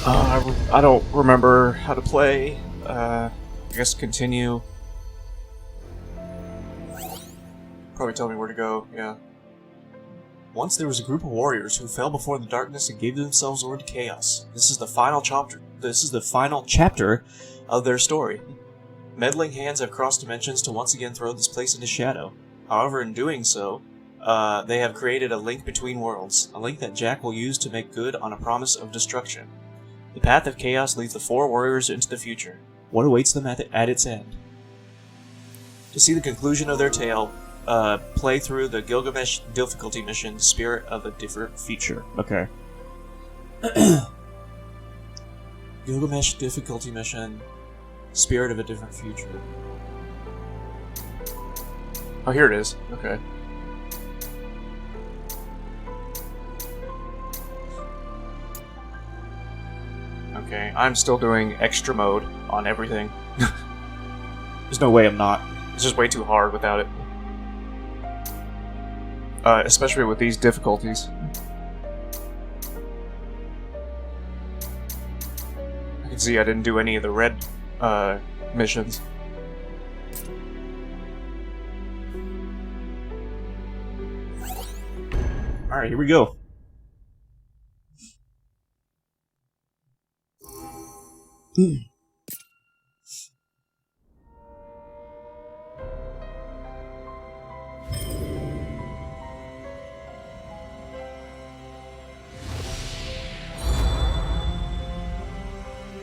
I don't remember how to play. I guess continue. Probably tell me where to go, yeah. Once there was a group of warriors who fell before the darkness and gave themselves over to chaos. This is the final chapter of their story. Meddling hands have crossed dimensions to once again throw this place into shadow. However, in doing so, they have created a link between worlds, a link that Jack will use to make good on a promise of destruction. The path of chaos leads the four warriors into the future. What awaits them at its end? To see the conclusion of their tale, play through the Gilgamesh difficulty mission, Spirit of a Different Future. Okay. Gilgamesh difficulty mission, Spirit of a Different Future. Oh, here it is. Okay. Okay, I'm still doing extra mode on everything. There's no way I'm not. It's just way too hard without it. Especially with these difficulties. I can see I didn't do any of the red missions. Alright, here we go.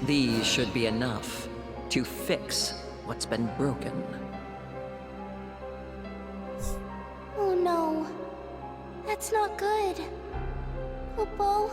These should be enough to fix what's been broken. Oh no. That's not good. Kupo?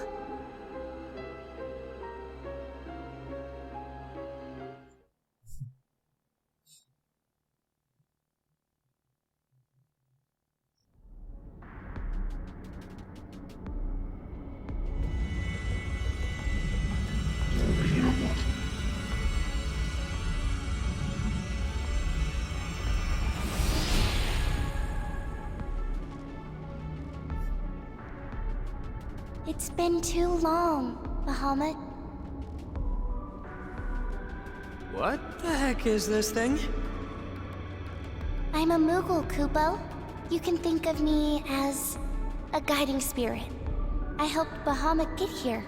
It's been too long, Bahamut. What the heck is this thing? I'm a Moogle, Kupo. You can think of me as a guiding spirit. I helped Bahamut get here.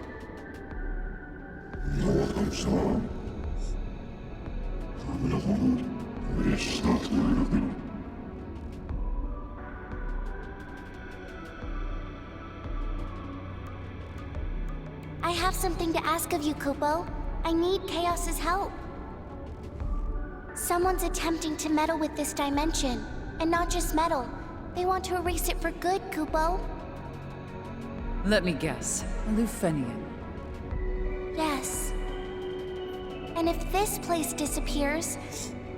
I have something to ask of you, Kupo. I need Chaos's help. Someone's attempting to meddle with this dimension. And not just meddle. They want to erase it for good, Kupo. Let me guess. A Lufenian. Yes. And if this place disappears,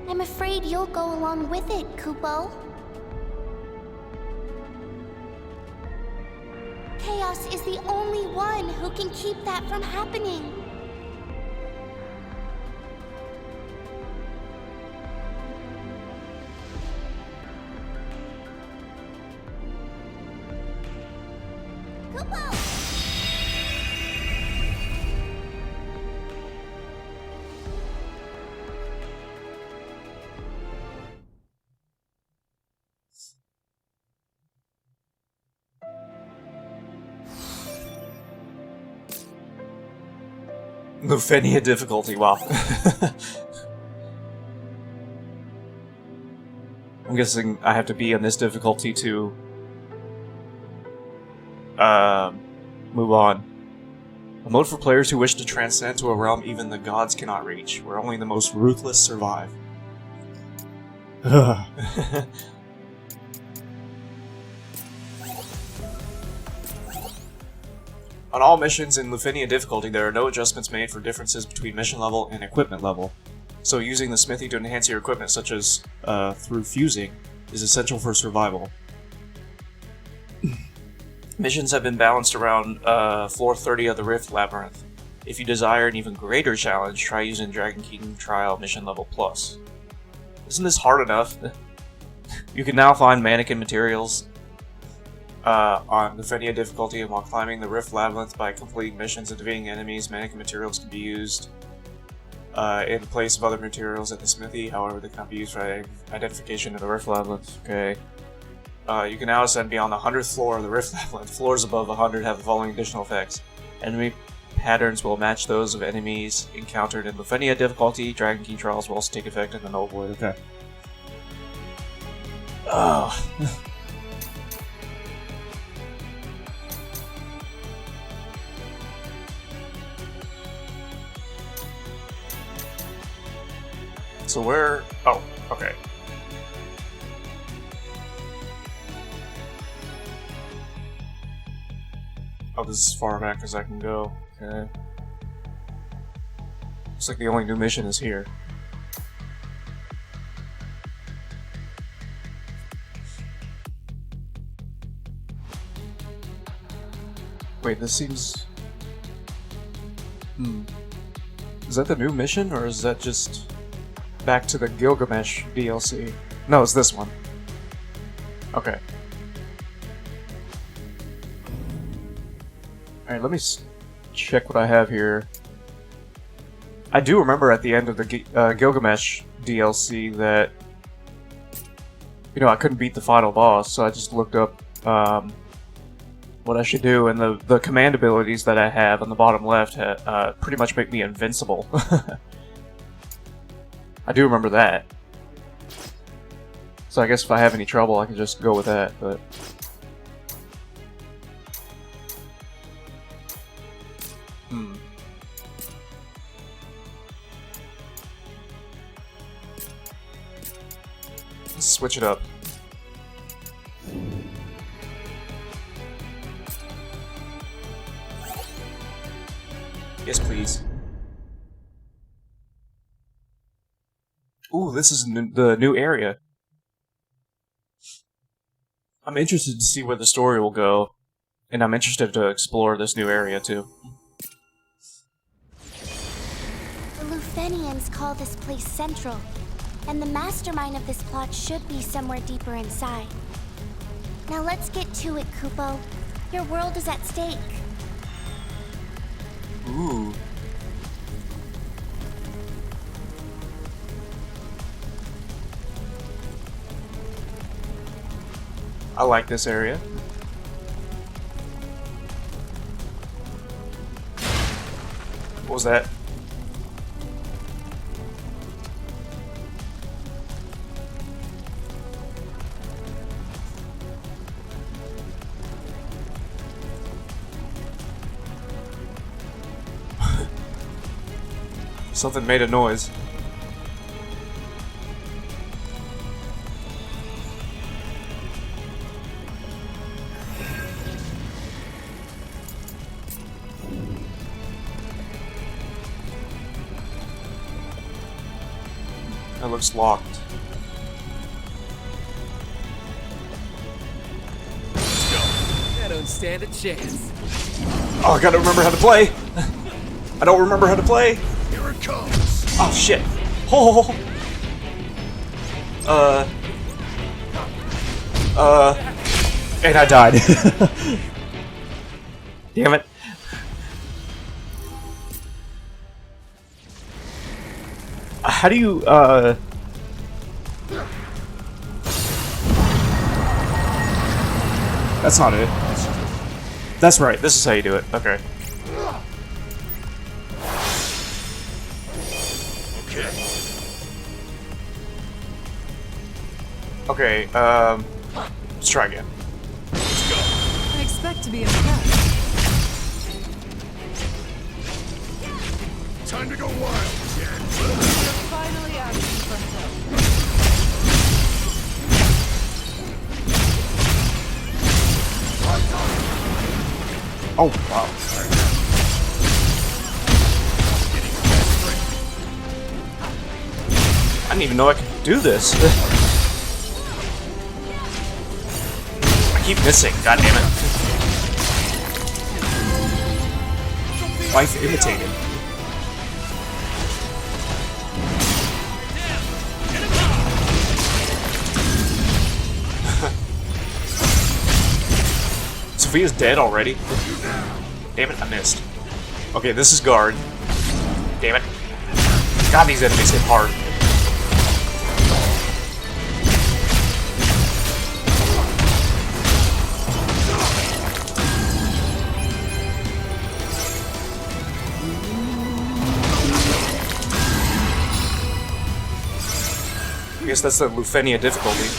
I'm afraid you'll go along with it, Kupo. Chaos is the only one who can keep that from happening. Kupo! Lufenia difficulty, wow. I'm guessing I have to be on this difficulty to move on. A mode for players who wish to transcend to a realm even the gods cannot reach, where only the most ruthless survive. On all missions in Lufenia difficulty, there are no adjustments made for differences between mission level and equipment level. So using the smithy to enhance your equipment, such as through fusing, is essential for survival. Missions have been balanced around floor 30 of the Rift Labyrinth. If you desire an even greater challenge, try using Dragon King Trial Mission Level Plus. Isn't this hard enough? You can now find mannequin materials on the Fenia difficulty, and while climbing the Rift Labyrinth by completing missions and defeating enemies, manic materials can be used in place of other materials at the smithy. However, they cannot be used for identification of the Rift Labyrinth. Okay. You can now ascend beyond the 100th floor of the Rift Labyrinth. Floors above 100 have the following additional effects. Enemy patterns will match those of enemies encountered in the Fenia difficulty. Dragon Key trials will also take effect in the Null Void. Okay. Oh. So where... Oh, okay. Oh, this is as far back as I can go. Okay. Looks like the only new mission is here. Wait, this seems... Is that the new mission, or is that just back to the Gilgamesh DLC? No, it's this one. Okay. Alright, let me check what I have here. I do remember at the end of the Gilgamesh DLC that, you know, I couldn't beat the final boss, so I just looked up what I should do, and the command abilities that I have on the bottom left pretty much make me invincible. I do remember that. So I guess if I have any trouble, I can just go with that, but... Let's switch it up. Yes, please. Ooh, this is the new area. I'm interested to see where the story will go, and I'm interested to explore this new area too. The Lufenians call this place Central, and the mastermind of this plot should be somewhere deeper inside. Now let's get to it, Kupo. Your world is at stake. Ooh. I like this area. What was that? Something made a noise. That looks locked. Let's go. I don't stand a chance. Oh, I gotta remember how to play! I don't remember how to play! Here it comes. Oh shit! Oh! And I died. Damn it. How do you, That's not it. That's right, this is how you do it. Okay. Okay, let's try again. Let's go. I expect to be impressed. Time to go wild again. You're finally asking for help. Oh, wow. I didn't even know I could do this. I keep missing, god damn it. Wife imitated. Sophia's dead already. Damn it, I missed. Okay, this is guard. Damn it. God, these enemies hit hard. I guess that's the Lufenia difficulty.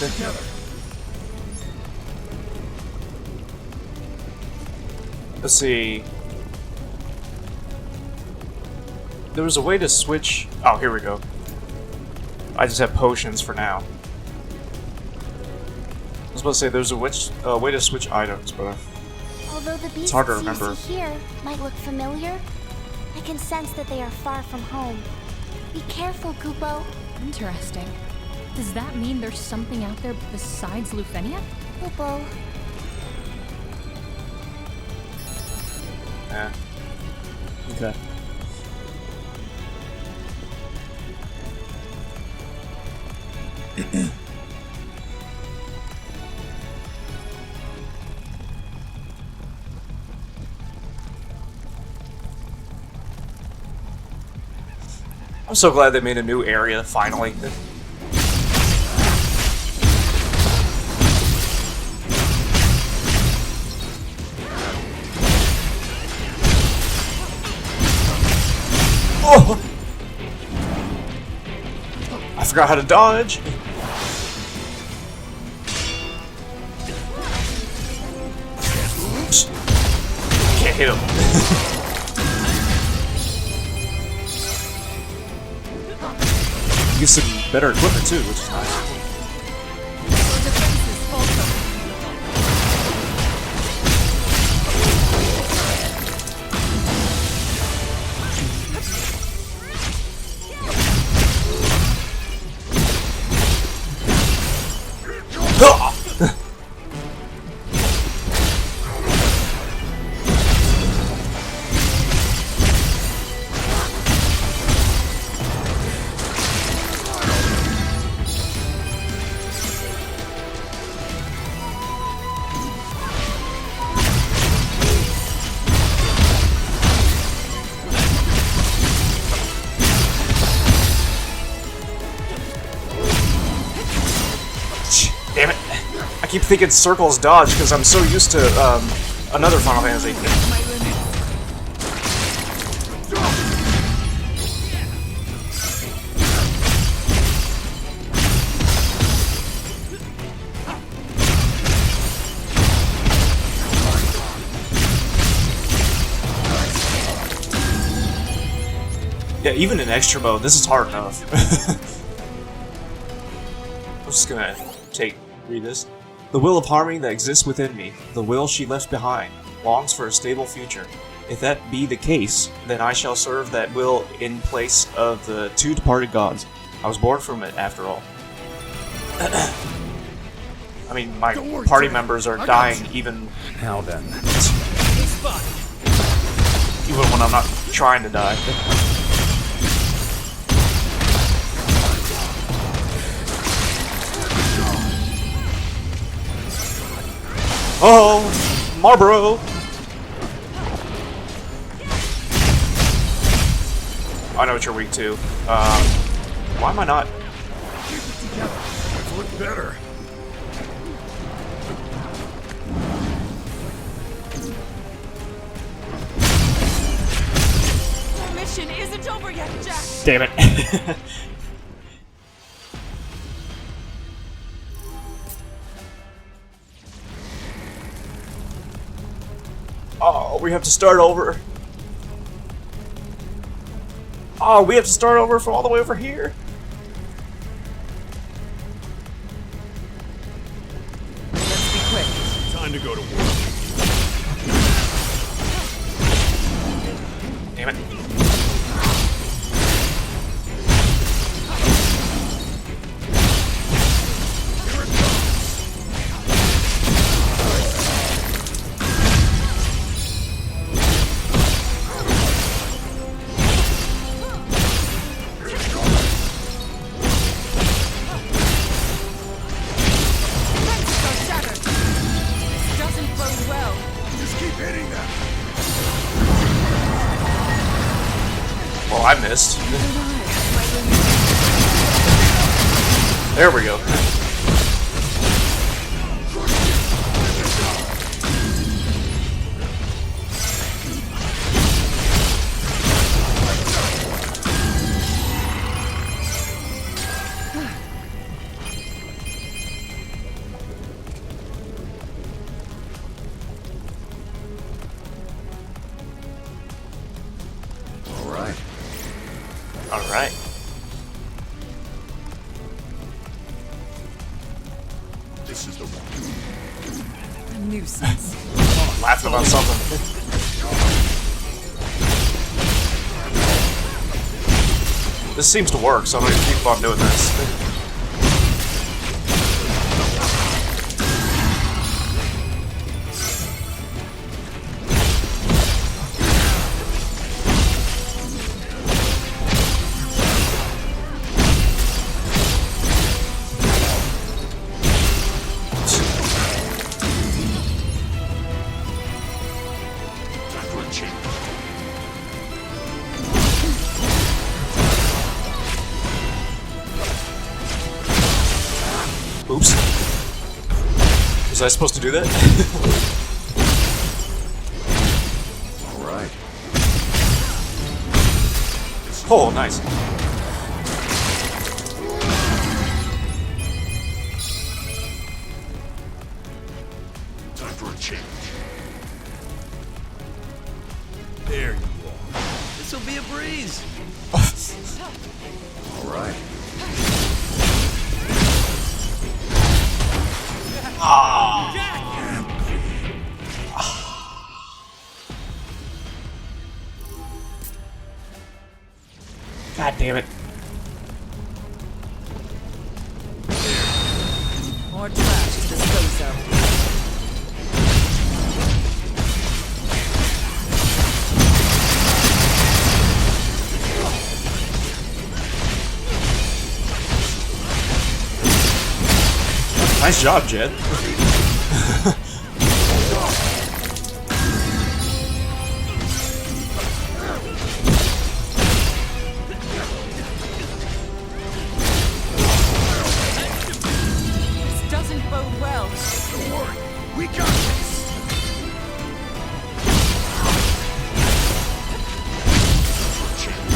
Let's see. There was a way to switch. Oh, here we go. I just have potions for now. I was about to say there's a way to switch items, but Although the beasts hard to you remember. see here might look familiar, I can sense that they are far from home. Be careful, Kupo. Interesting. Does that mean there's something out there besides Lufenia? Kupo. yeah. Okay. I'm so glad they made a new area finally. Oh! I forgot how to dodge. Can't hit him. Get some better equipment too, which is nice. Damn it. I keep thinking circles dodge because I'm so used to another Final Fantasy. Yeah, even in extra mode, this is hard enough. I'm just gonna read this. The will of harmony that exists within me, the will she left behind, longs for a stable future. If that be the case, then I shall serve that will in place of the two departed gods. I was born from it, after all. I mean, my party members are dying even... Now then. Even when I'm not trying to die. Oh, Marlboro! I know what you're weak to. Why am I not? Let's look better. The mission isn't over yet, Jack. Damn it. Oh, we have to start over. Oh, we have to start over from all the way over here. Let's be quick. Time to go to work. Damn it. There we go. Alright. Alright. This is the one. A nuisance. Laughing about something. This seems to work, so I'm gonna keep on doing this. Time for a change. Oops. Was I supposed to do that? Alright. Oh, nice. Time for a change. There you are. This'll be a breeze. Alright. God damn it. More trash to dispose of. Nice job, Jed. This doesn't bode well. Don't worry. We got this. For a change.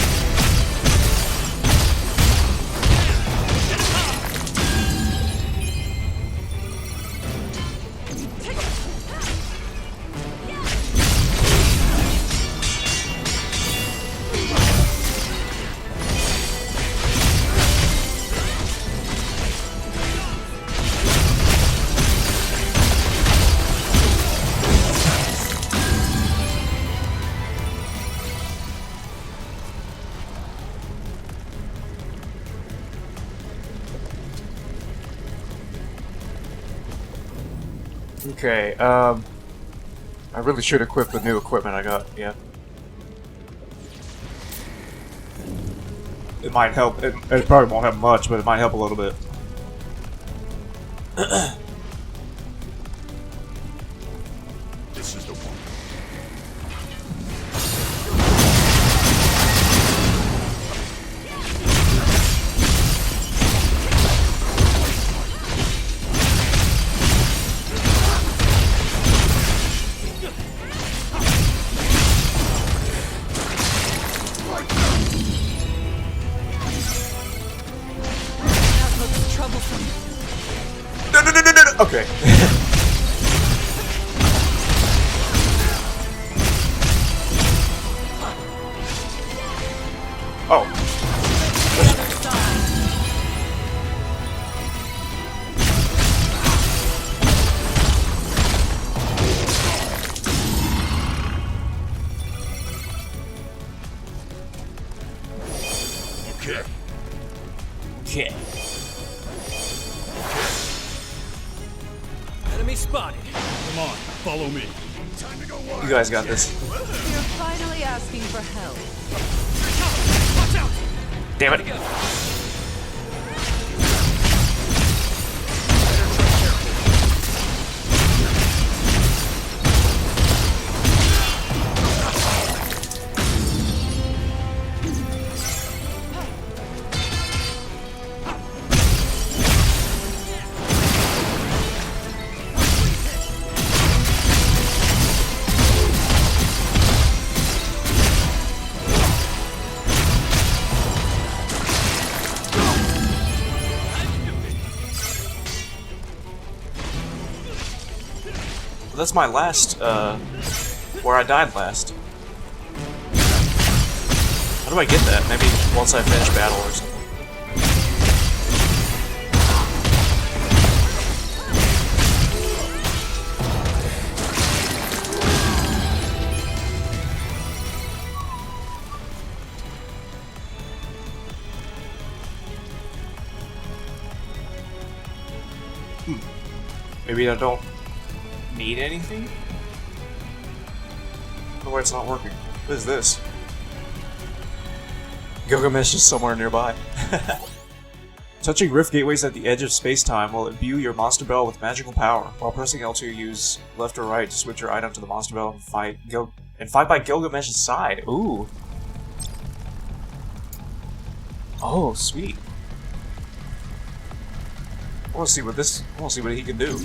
Okay, I really should equip the new equipment I got, yeah. It might help, it probably won't help much, but it might help a little bit. This is the one. That looks troublesome. No. Okay. Oh. The other side. Okay. Okay. Enemy spotted. Come on, follow me. Time to go wild. You guys got this. You're finally asking for help. Watch out! Damn it. That's my last, where I died last. How do I get that? Maybe once I finish battle or something. Maybe I don't need anything? I don't know why it's not working. What is this? Gilgamesh is somewhere nearby. Touching rift gateways at the edge of space-time will imbue your monster bell with magical power. While pressing L2, use left or right to switch your item to the monster bell and fight by Gilgamesh's side. Ooh. Oh, sweet. I want to see what he can do.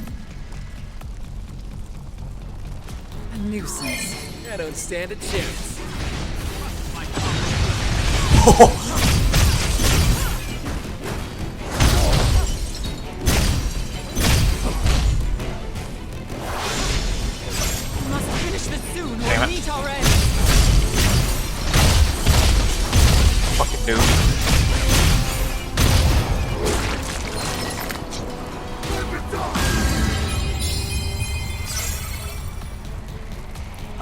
A nuisance. I don't stand a chance. You must finish this soon, Damn or it. meet already. Fucking dude.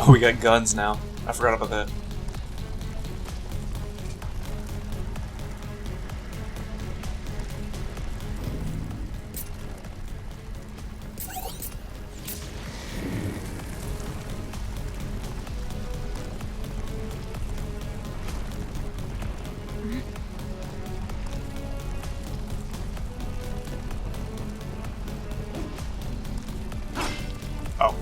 Oh, we got guns now. I forgot about that. Oh.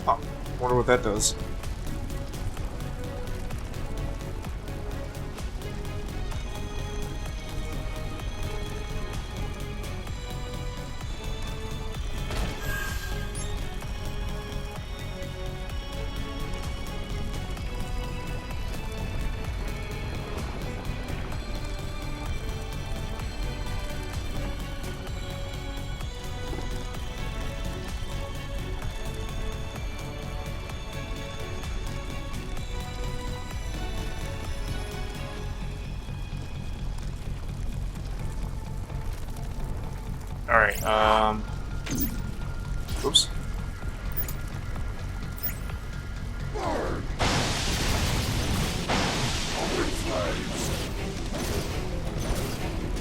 Huh. Wonder what that does. Alright, oops.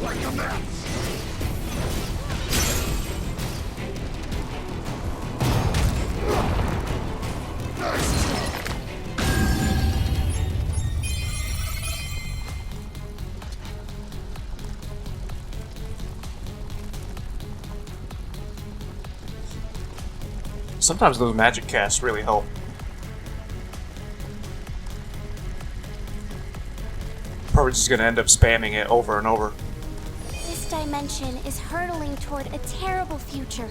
Like a mess. Sometimes those magic casts really help. Probably just gonna end up spamming it over and over. This dimension is hurtling toward a terrible future,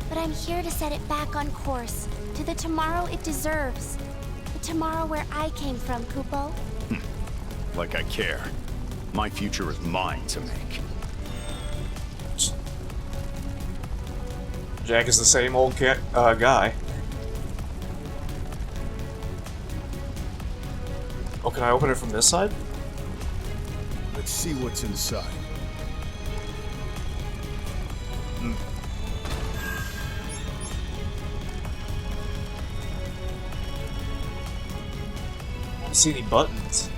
but I'm here to set it back on course to the tomorrow it deserves. The tomorrow where I came from, Kupo. Like I care. My future is mine to make. Jack is the same old guy. Oh, can I open it from this side? Let's see what's inside. I don't see any buttons.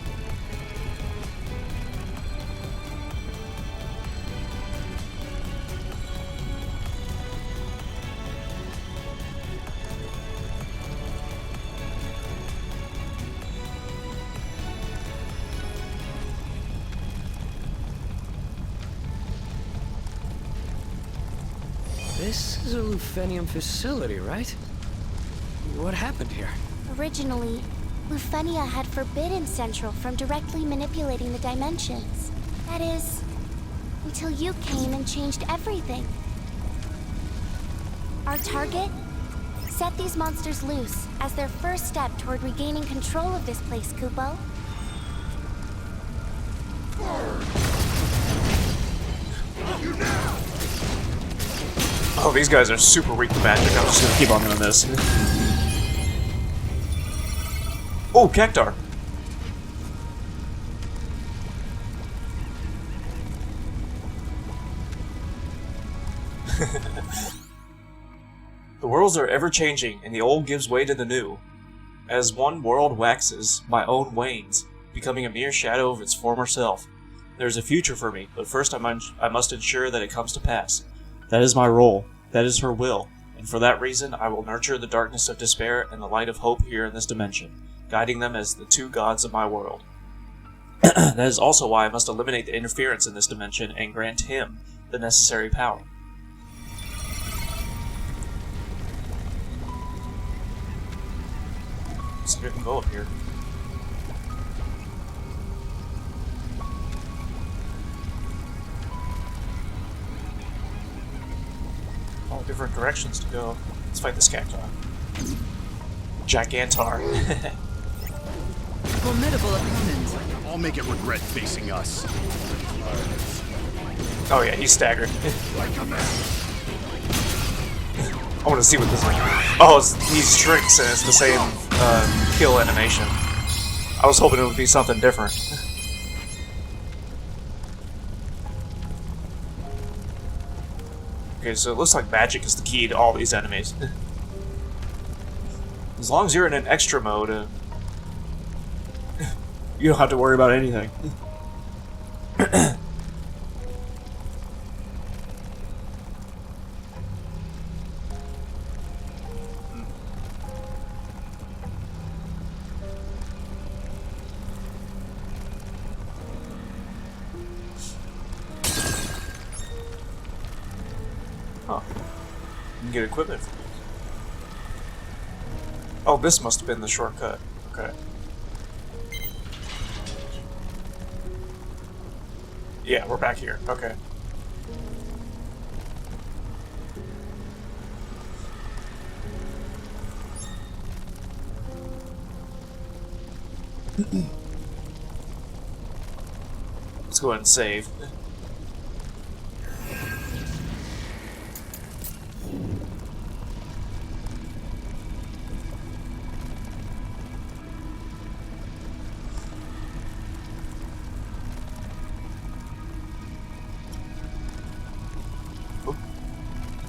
This is a Lufenium facility, right? What happened here? Originally, Lufenia had forbidden Central from directly manipulating the dimensions. That is, until you came and changed everything. Our target? Set these monsters loose as their first step toward regaining control of this place, Kupo. Oh, these guys are super weak to magic. I'm just gonna keep on doing this. Oh, Cactar! The worlds are ever changing, and the old gives way to the new. As one world waxes, my own wanes, becoming a mere shadow of its former self. There is a future for me, but first I must ensure that it comes to pass. That is my role. That is her will. And for that reason, I will nurture the darkness of despair and the light of hope here in this dimension, guiding them as the two gods of my world. That is also why I must eliminate the interference in this dimension and grant him the necessary power. So we can go up here. All different directions to go. Let's fight this cacti. Gigantar. Formidable opponent. I'll make it regret facing us. Oh yeah, he's staggered. I want to see what this is. Oh, he shrinks and it's the same kill animation. I was hoping it would be something different. Okay, so it looks like magic is the key to all these enemies. As long as you're in an extra mode, you don't have to worry about anything. Huh. You can get equipment from this. Oh, this must have been the shortcut. Okay. Yeah, we're back here. Okay. Let's go ahead and save.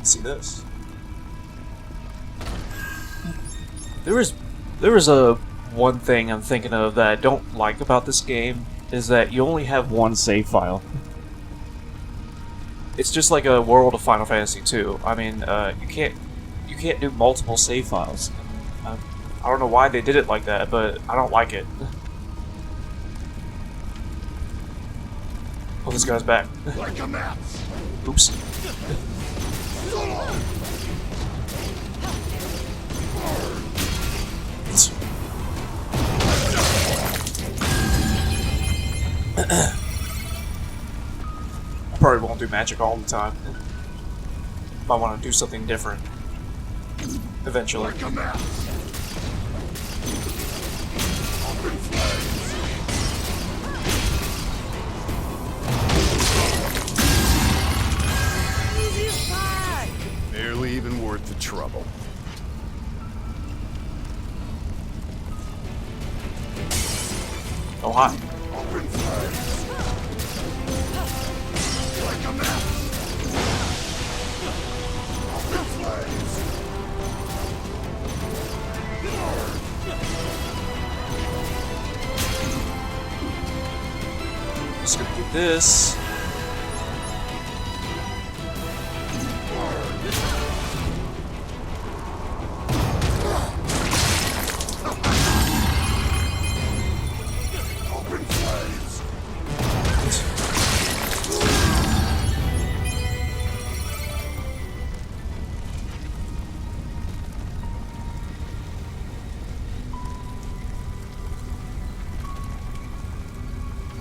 See this. There was a one thing I'm thinking of that I don't like about this game is that you only have one save file. It's just like a world of Final Fantasy II. I mean, you can't do multiple save files. I don't know why they did it like that, but I don't like it. Oh, this guy's back. Like a map. Oops. I probably won't do magic all the time. Might want to do something different. Eventually. Like a map. Open flames. Barely even worth the trouble. Oh, hi. Open flames. Like a map. Open flames. Just gonna get this. Open flames.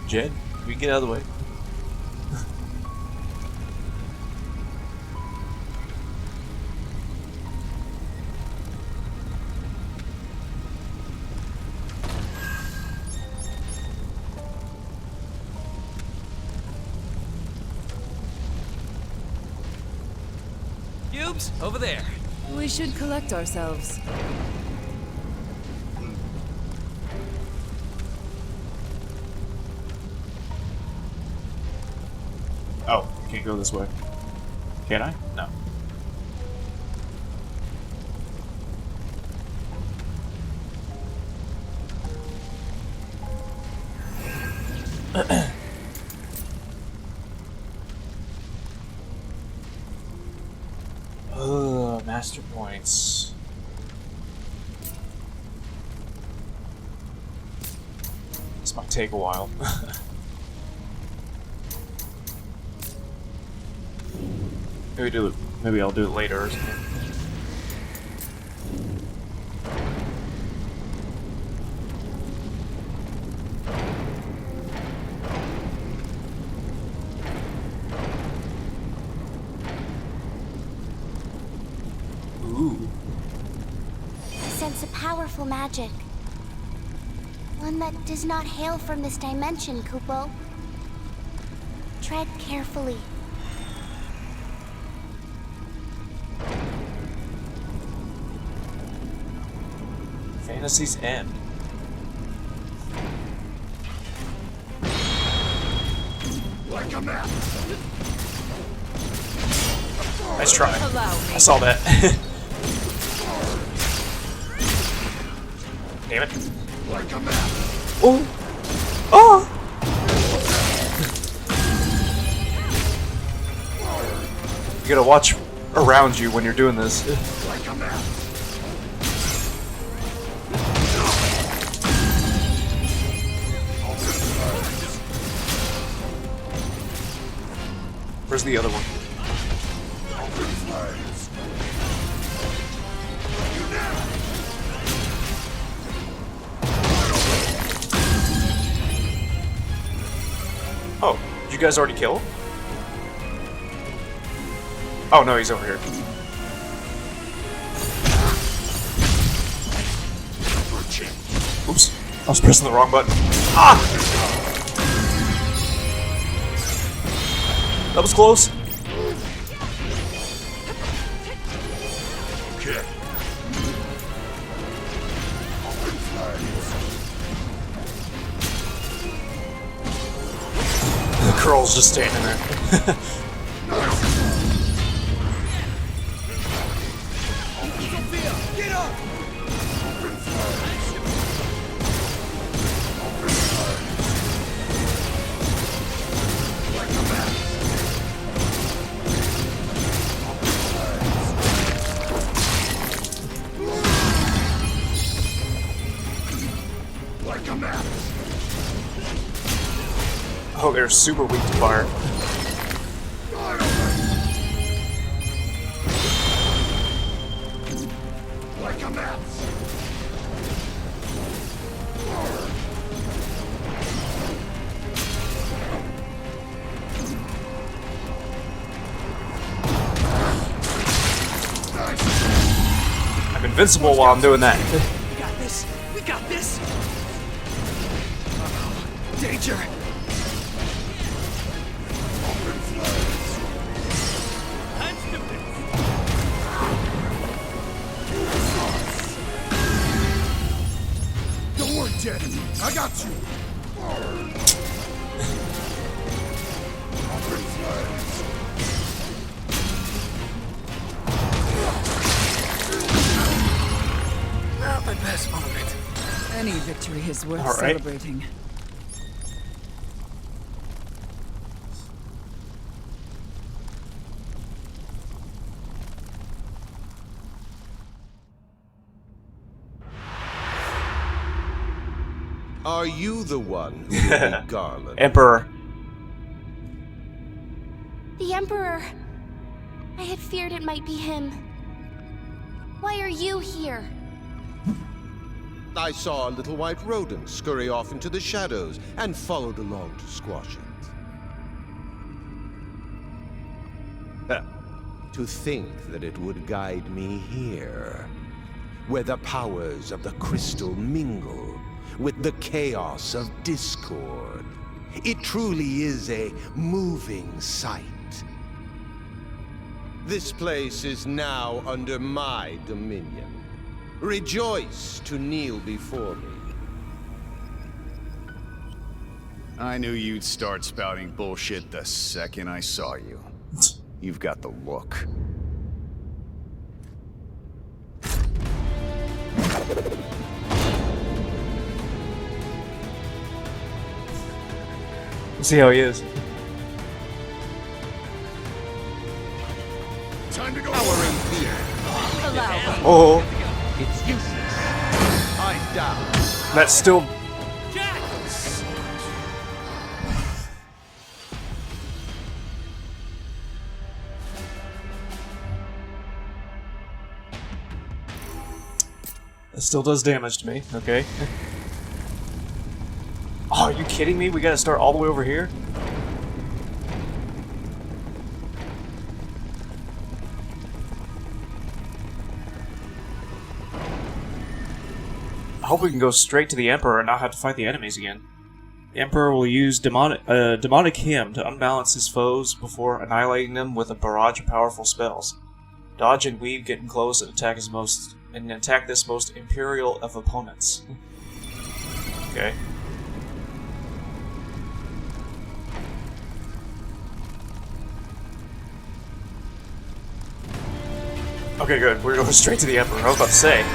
Jed, we can get out of the way. Oops, over there. We should collect ourselves. Oh, I can't go this way. Can I? No. Master points. This might take a while. Maybe I'll do it later or something. Ooh. I sense a powerful magic. One that does not hail from this dimension, Kupo. Tread carefully. Fantasy's End. Like a map. Nice try. Allow me. I saw that. Damn it. Like a map. Oh! Oh! You gotta watch around you when you're doing this. Like a map. Where's the other one? Oh, did you guys already kill him? Oh no, he's over here. Oops, I was pressing the wrong button. Ah! That was close. Okay. The girl's just standing there. Get up! Like a map. Oh, they're super weak to fire. Like a map. I'm invincible while I'm doing that. We got this! We got this! Uh-oh. Danger! Don't worry, Jet. I got you. Not my best moment. Any victory is worth All right. celebrating. Are you the one who will be Garland? Emperor. The Emperor. I had feared it might be him. Why are you here? I saw a little white rodent scurry off into the shadows and followed along to squash it. To think that it would guide me here, where the powers of the crystal mingle with the chaos of discord. It truly is a moving sight. This place is now under my dominion. Rejoice to kneel before me. I knew you'd start spouting bullshit the second I saw you. You've got the look. Let's see how he is. Time to go. Powering fear. Oh, It's useless. I down. that's still. That still does damage to me. Okay. Oh, are you kidding me? We gotta start all the way over here? I hope we can go straight to the Emperor and not have to fight the enemies again. The Emperor will use demonic hymn to unbalance his foes before annihilating them with a barrage of powerful spells. Dodge and weave, getting close, and attack this most imperial of opponents. Okay. Okay, good. We're going straight to the Emperor. I was about to say.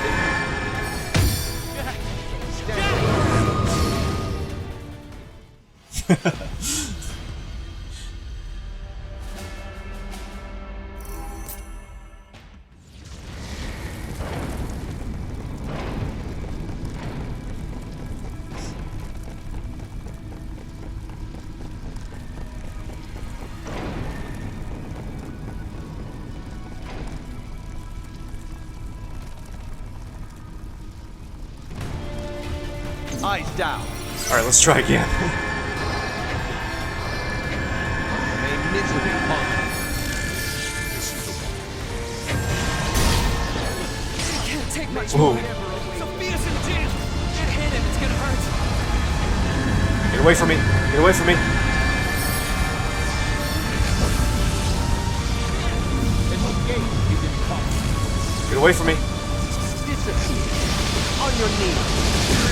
Eyes down. Alright, let's try again. May misery haunt. Can't take much Whoa. more. Sophia's in jail. Get hit and it's gonna hurt. Get away from me. Get away from me. Get away from me. Disappear. On your knees.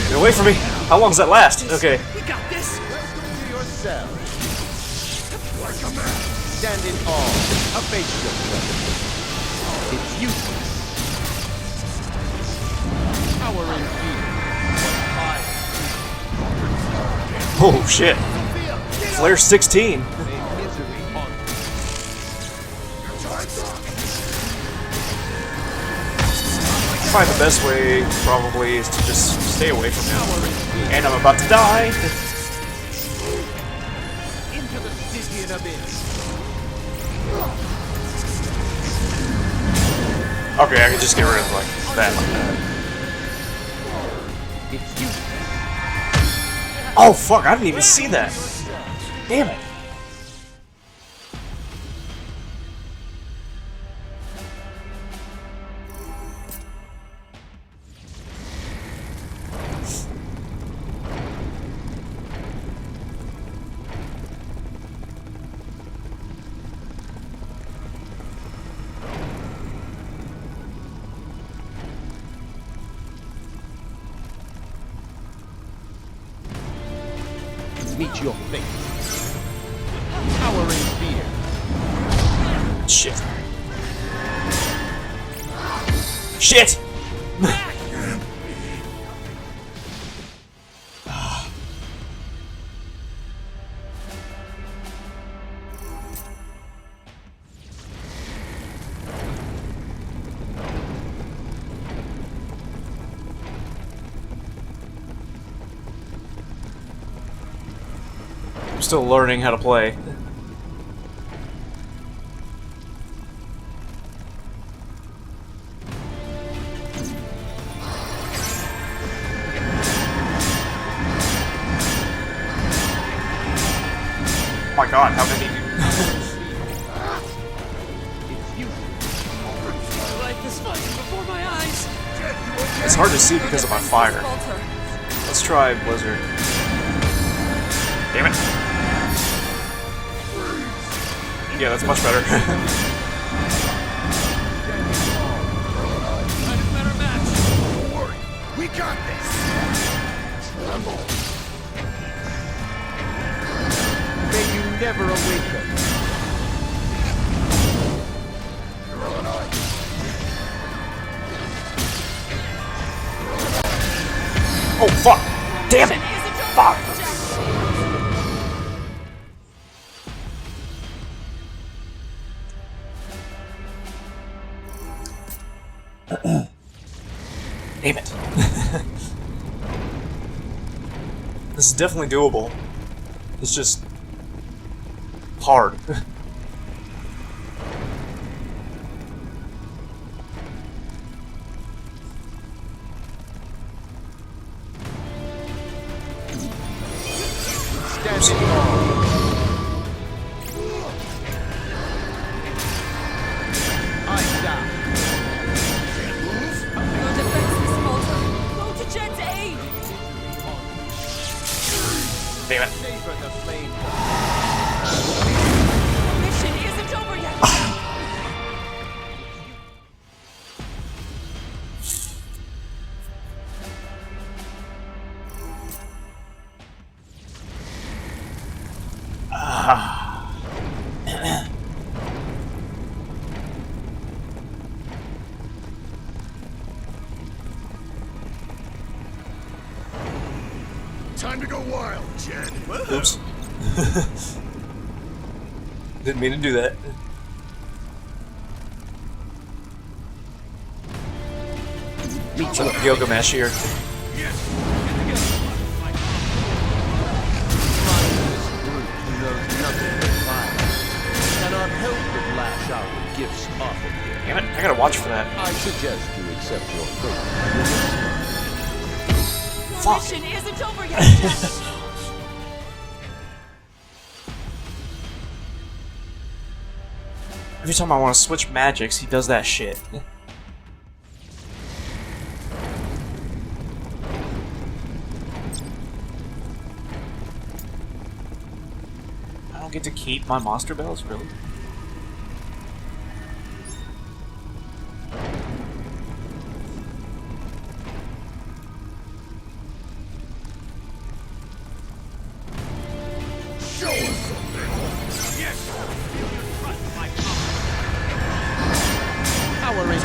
Get away from me. How long does that last? Okay. We got this. Welcome to your cell. Stand in awe. Abase yourself. It's useless. Power in fear. Oh, shit. Flare 16. May misery haunt. I find the best way, probably, is to just stay away from him. And I'm about to die. Into the Stygian abyss. Okay, I can just get rid of like that. It's useless. Oh fuck! I didn't even see that. Damn it. Meet your fate. Power in fear. Shit. Shit! I'm still learning how to play. Oh my god, how many? Life is fighting before my eyes. It's hard to see because of my fire. Let's try Blizzard. Damn it. Yeah, that's much better. We got this! Tremble. May you never awaken. Oh fuck! Damn it! Fuck! Damn it. This is definitely doable. It's just hard. Standing tall. Eyes down. Your defenses falter. Go to Jen's aid! Damn it. Savor the flame. Mission isn't over yet! Time to go wild, Jed. Oops. Didn't mean to do that. Some Gilgamesh here. Cannot help but lash out when gifts offered here. Damn it, I gotta watch for that. I suggest you accept your fate. Your mission isn't over yet, Jen! Every time I want to switch magics, he does that shit. I don't get to keep my monster bells, really? Show us something! Yes! Power in me.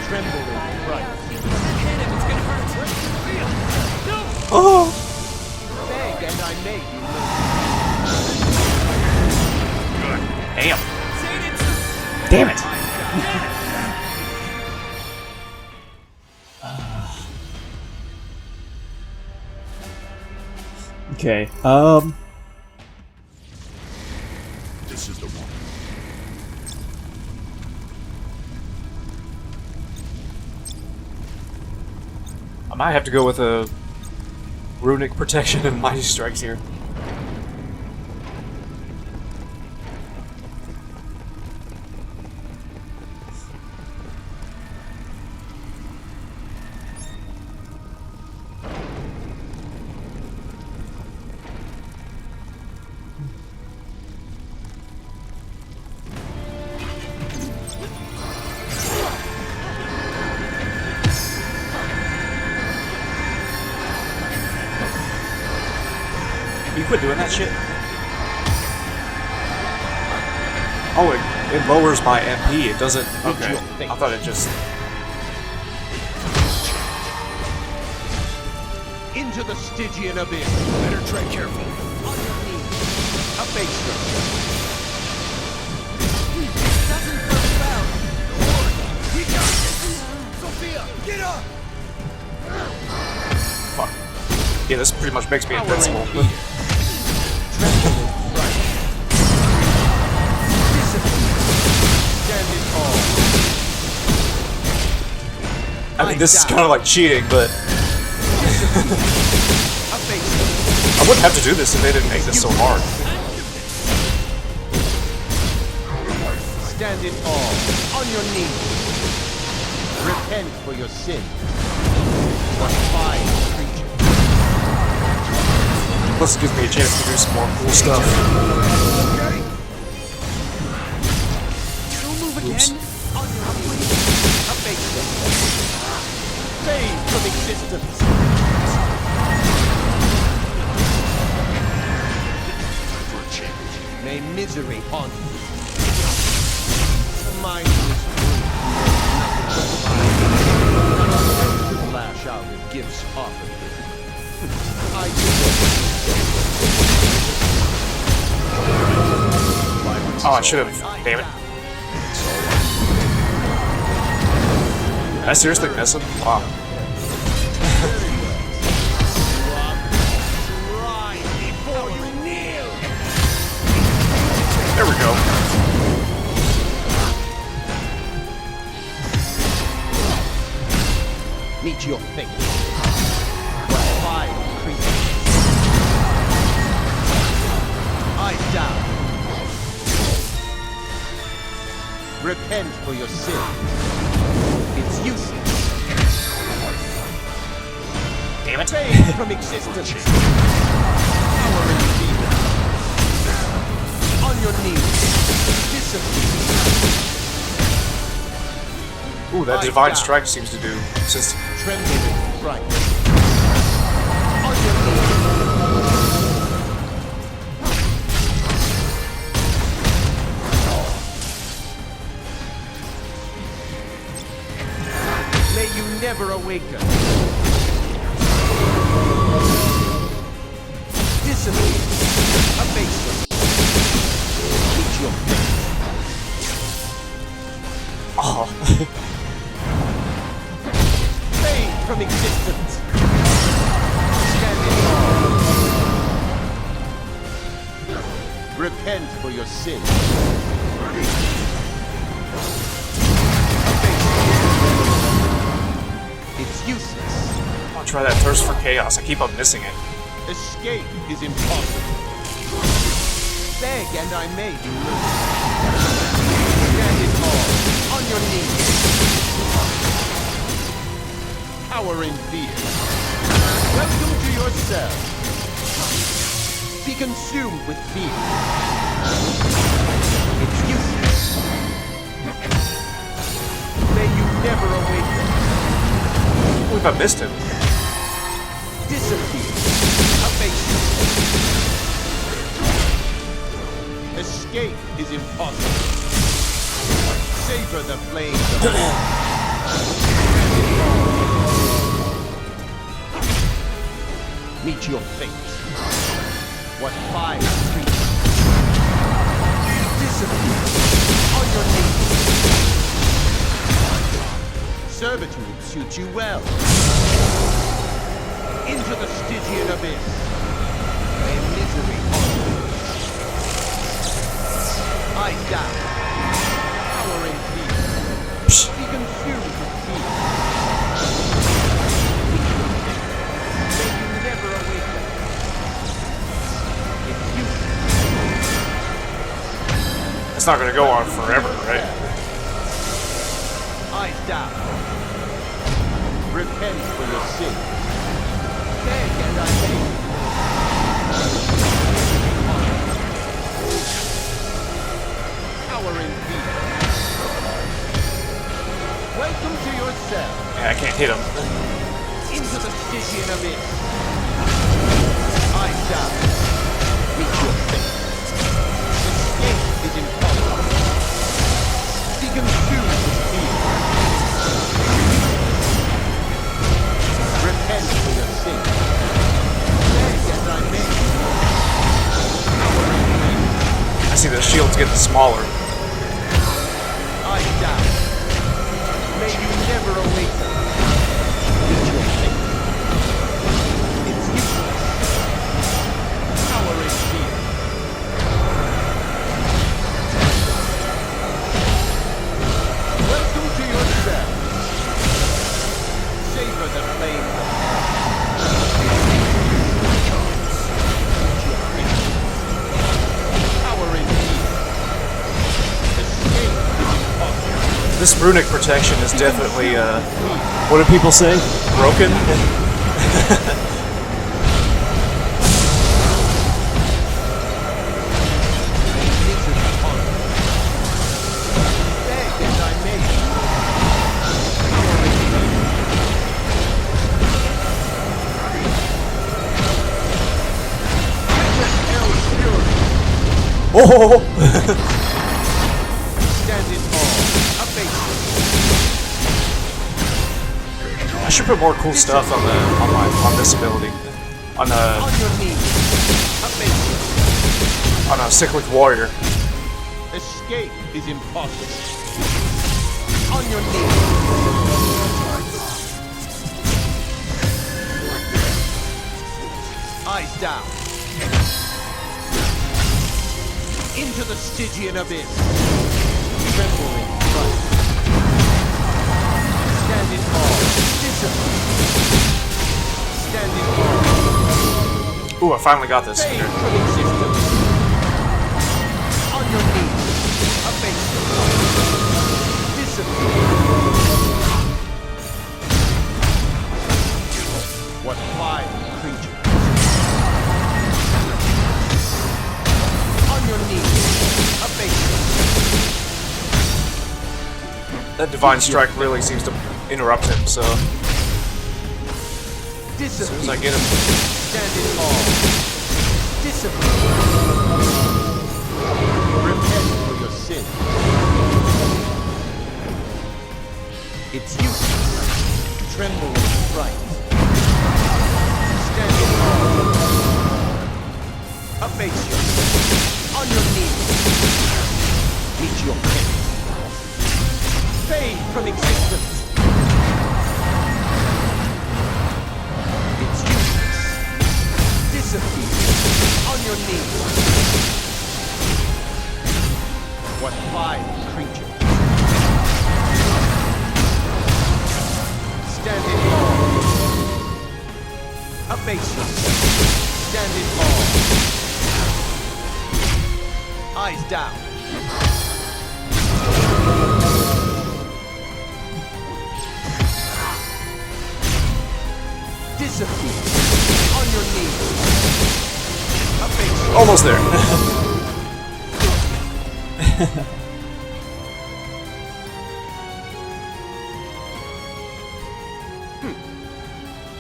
Tremble in fright. Hit him, it's gonna hurt! Oh! Beg and I made you Damn! Zane, Damn it! Okay, This is the one. I might have to go with a runic protection and mighty strikes here. You quit doing that shit? Oh, it lowers my MP. It doesn't. Okay. I thought it just. into the Stygian abyss. Better tread careful. On your knees. A face structure. doesn't go well. We got this! Sophia, get up! Fuck. Yeah, this pretty much makes me Power invincible. in fear. Tremble in fright. Discipline. Stand in awe. I mean, this is kind of like cheating, but A face structure. I wouldn't have to do this if they didn't make this so hard. Stand in awe. On your knees. Repent for your sin. What fine creature. Plus, it gives me a chance to do some more cool stuff. Don't move Oops. again. On your knees. A face structure. Fade from existence. May misery haunt you. Mindless brute. Lash out at gifts offered. I Oh, I should have. Damn it. Did I seriously miss him? Wow. There we go. meet your fate. What vile creature. I die. Repent for your sin. It's useless. Damn it. Fade from existence. Power and fear. On your knees. Disappear. Ooh, that divine strike seems to do. Since Trembling fright. On your knees. May you never awaken. Disappear. Abaseless. Meet your fate. oh, Fade from existence. Standing tall. Repent for your sins. It's useless. I'll try that thirst for chaos. I keep on missing it. Escape is impossible. Beg and I may be moved. Standing tall. On your knees. Power in fear. Welcome to your cell. Be consumed with fear. It's useless. May you never awaken. What if I missed him? Disappear. Abatement. Escape is impossible. Savor the flames of war. Meet your fate. What fire creature. Disappear. On your knees. Servitude suits you well. Into the Stygian abyss. May misery haunt you. I die. Power in fear. Be consumed with fear. May you never awaken. It's useless. It's not gonna go on forever, right? I die. Repent for your sin. Beg and I may. Power in fear. Welcome to your cell. Yeah, I can't hit him. Into the Stygian abyss. I die. Meet your fate. Escape is impossible. Be consumed with fear. Repent for your sin. Beg as I may. Power in fear. I see the shield's getting smaller. I die. May you never awaken. Meet your fate. It's useless. Power in fear. Welcome to your cell. Savor the flames of hell. Meet your fate. Power in fear. Escape is impossible. This runic protection is definitely, what do people say? Broken? Oh! Stand in awe. Abase. I should put more cool stuff on this ability. On On your knees. Abase. on a cyclic warrior. Escape is impossible. On your knees. Eyes down. Into the Stygian abyss. Tremble in fright. Stand in awe. Discipline. Stand in awe. Ooh, I finally got this. Fade Here. from existence. On your knees. Abase. Discipline. What vile creature. On your knees. Abase. That divine strike really seems to interrupt him. So as soon as I get him, Stand in awe. Discipline. Repent for your sin. It's useless. Tremble in fright. Stand in awe. Abase yourself. On your knees. Meet your end. Fade from existence. It's useless. Disappear. On your knees. What vile creature. Stand in awe. Abase yourself. Stand in awe. Eyes down. Disappear. On your knees. Abase yourself. almost there.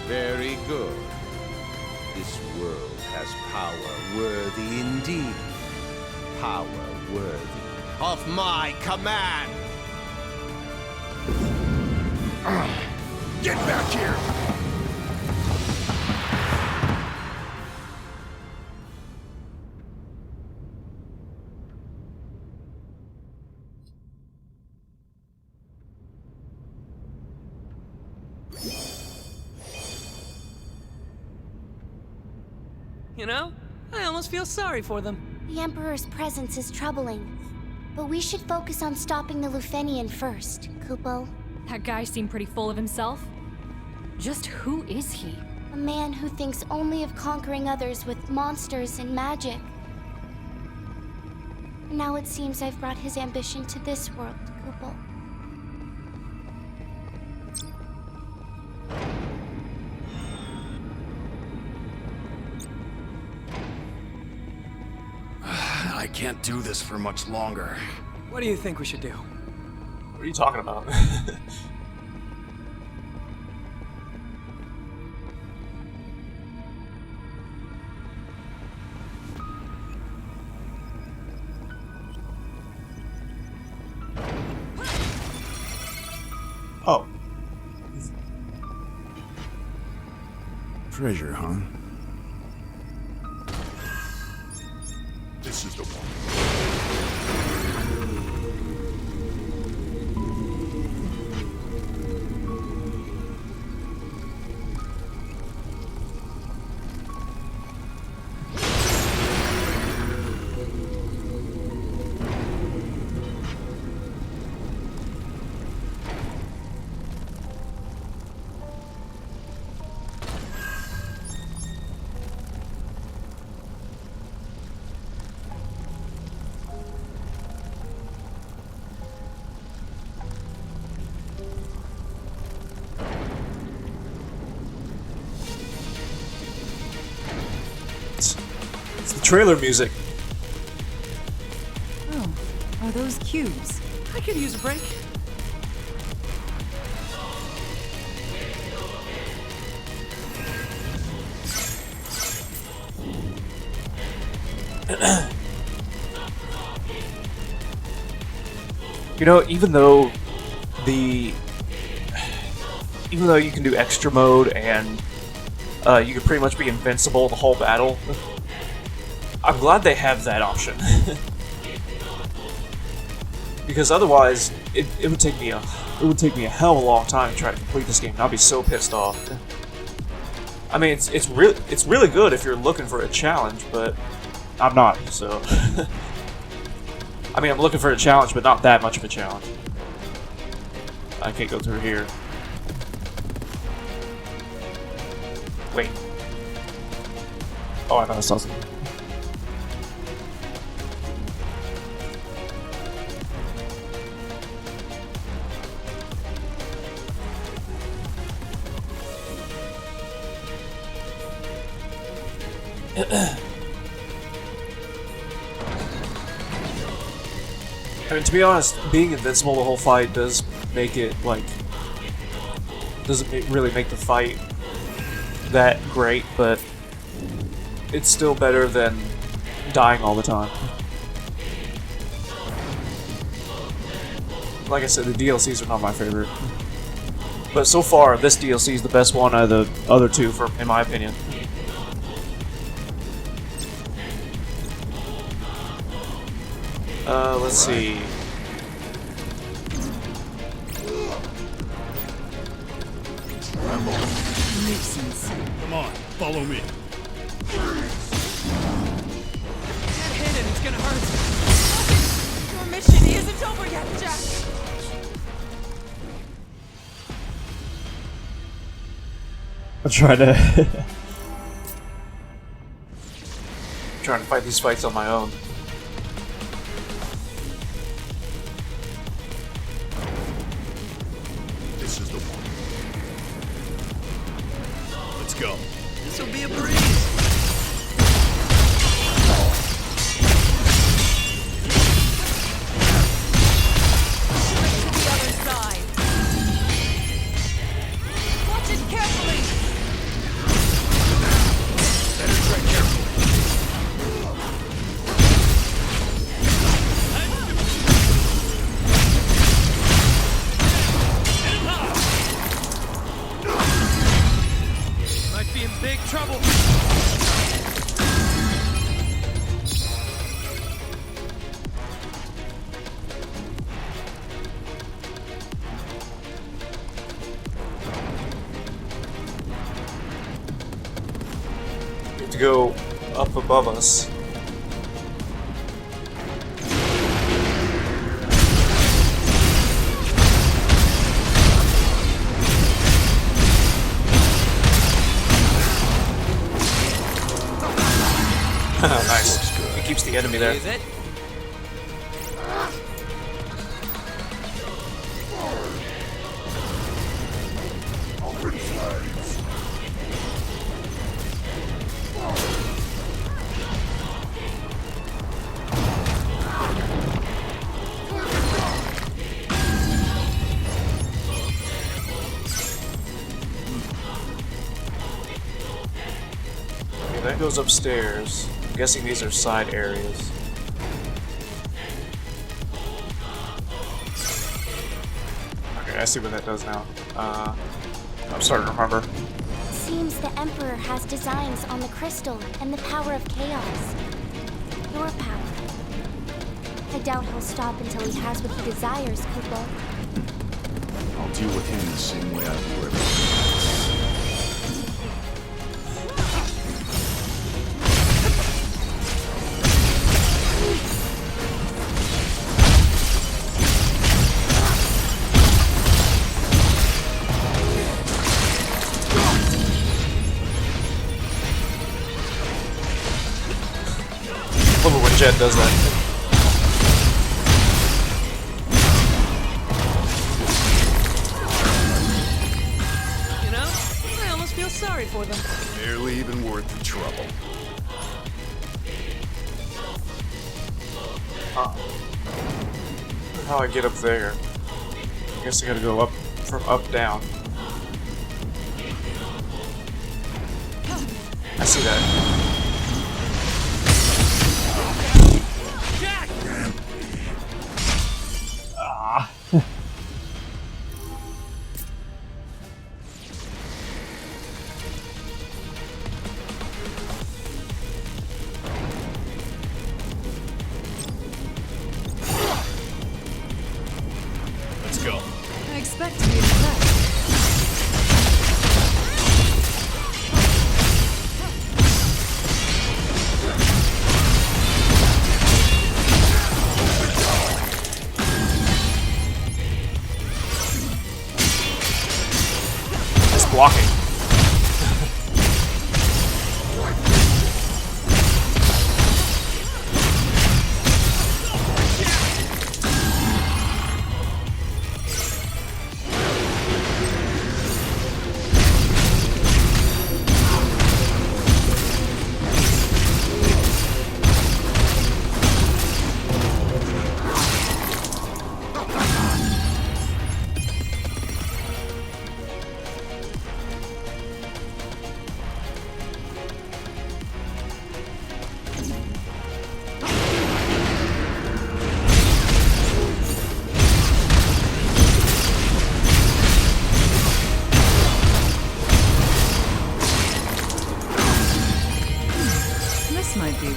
Very good. This world has power worthy indeed. Power worthy of my command. Get back here! You know, I almost feel sorry for them. The Emperor's presence is troubling. But we should focus on stopping the Lufenian first, Kupo. That guy seemed pretty full of himself. Just who is he? A man who thinks only of conquering others with monsters and magic. Now it seems I've brought his ambition to this world, Kupo. I can't do this for much longer. What do you think we should do? What are you talking about? Oh. Treasure, huh? This is the one. It's the trailer music. Oh, are those cubes? I could use a break. You know, even though you can do extra mode and you can pretty much be invincible the whole battle, I'm glad they have that option. Because otherwise, it would take me a hell of a long time to try to complete this game. And I'd be so pissed off. I mean, it's really good if you're looking for a challenge, but I'm not. So, I mean, I'm looking for a challenge, but not that much of a challenge. I can't go through here. Wait. Oh, I thought I saw something. I mean, to be honest, being invincible the whole fight does make it, like, doesn't really make the fight that great, but it's still better than dying all the time. Like I said, the DLCs are not my favorite. But so far, this DLC is the best one out of the other two, in my opinion. Let's see. Come on, follow me. Can't hit it, it's gonna hurt. Your mission isn't over yet, Jack. I'm trying to fight these fights on my own. This is the one. Let's go. This'll be a breeze. The other side. Watch it carefully. Better tread carefully. Might be in big trouble. To go up above us. Nice. It keeps the enemy there. Is it? Okay, that goes upstairs. I'm guessing these are side areas. Okay, I see what that does now. I'm starting to remember. Seems the Emperor has designs on the crystal and the power of chaos. Your power. I doubt he'll stop until he has what he desires, Kupo. I'll deal with him the same way I do everything else. Love it when Jet does that. You know, I almost feel sorry for them. Barely even worth the trouble. How I get up there? I guess I gotta go up from up down. I see that. Jack! Ah.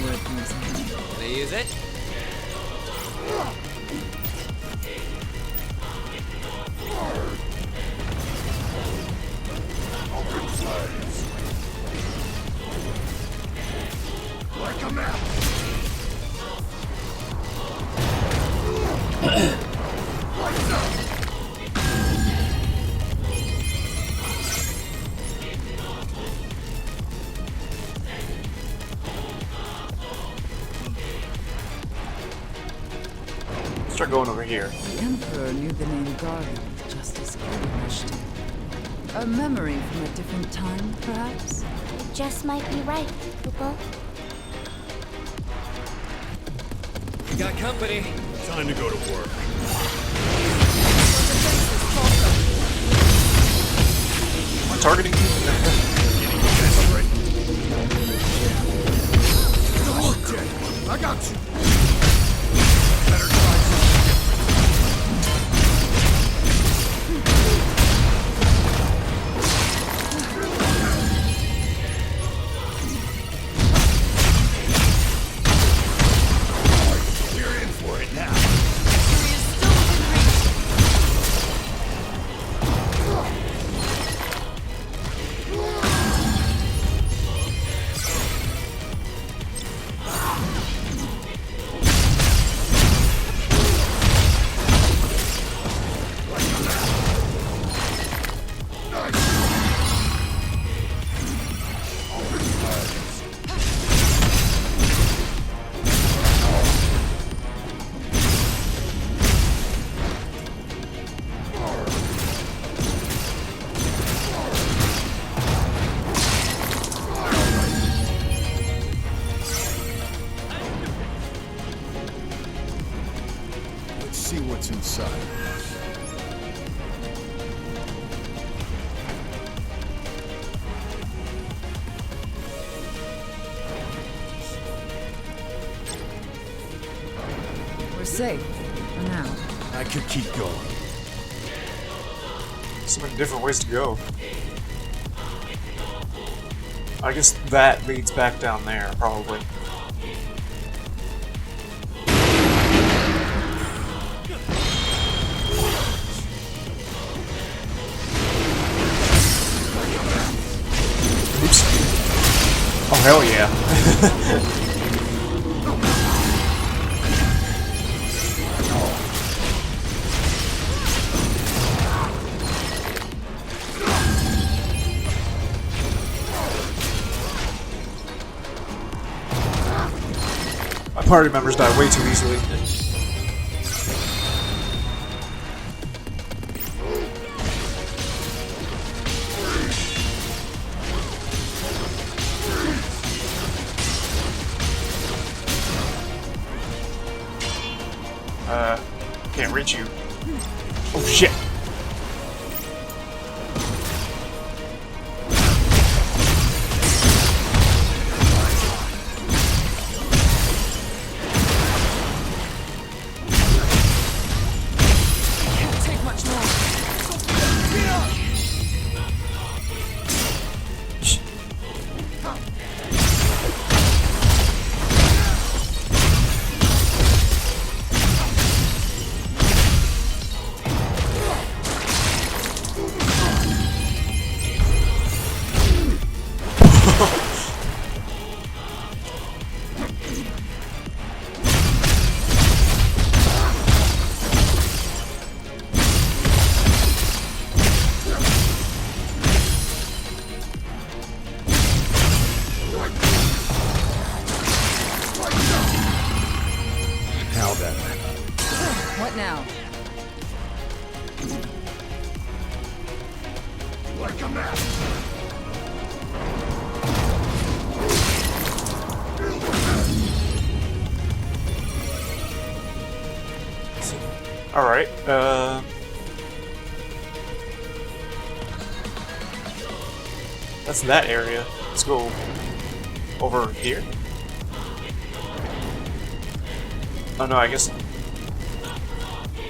worth using. Can I use it? Like a map. Start going over here. The Emperor knew the name Garden just as Gilgamesh did. A memory from a different time, perhaps? It just might be right, Kupo. We got company. Time to go to work. Am I targeting you? Getting you guys ready. Don't look dead. I got you. Better try something different. You're in for it now. Let's see what's inside. We're safe, for now. I could keep going. So many different ways to go. I guess that leads back down there, probably. Oops. Oh, hell yeah. My party members die way too easily. Can't reach you. Oh shit! Can't take much more. Now then. What now? Like a map. Alright, that's that area. Let's go over here. Oh no, I guess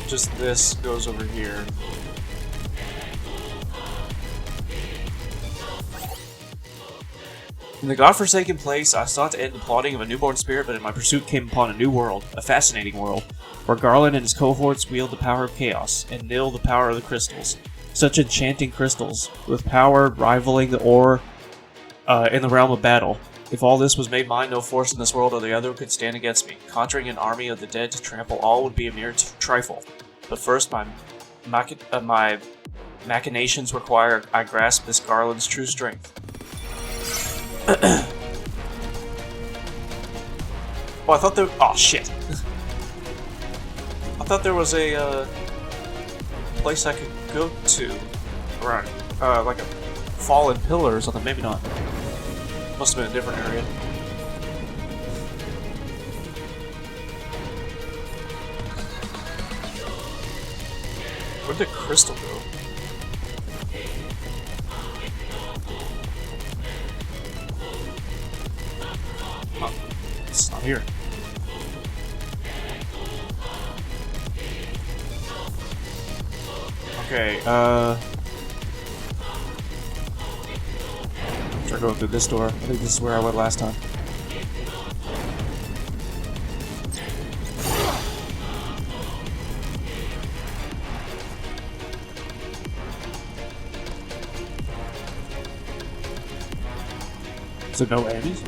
just this goes over here. In the godforsaken place, I sought to end the plotting of a newborn spirit, but in my pursuit came upon a new world, a fascinating world, where Garland and his cohorts wield the power of chaos, and Nil the power of the crystals. Such enchanting crystals, with power rivaling the ore in the realm of battle. If all this was made mine, no force in this world or the other could stand against me. Conjuring an army of the dead to trample all would be a mere trifle. But first, my machinations require I grasp this Garland's true strength. Oh, I thought there. Oh shit! I thought there was a place I could go to around, like a fallen pillar or something. Maybe not. Must have been a different area. Where'd the crystal go? Oh, it's not here. Okay, try going through this door. I think this is where I went last time. So no enemies?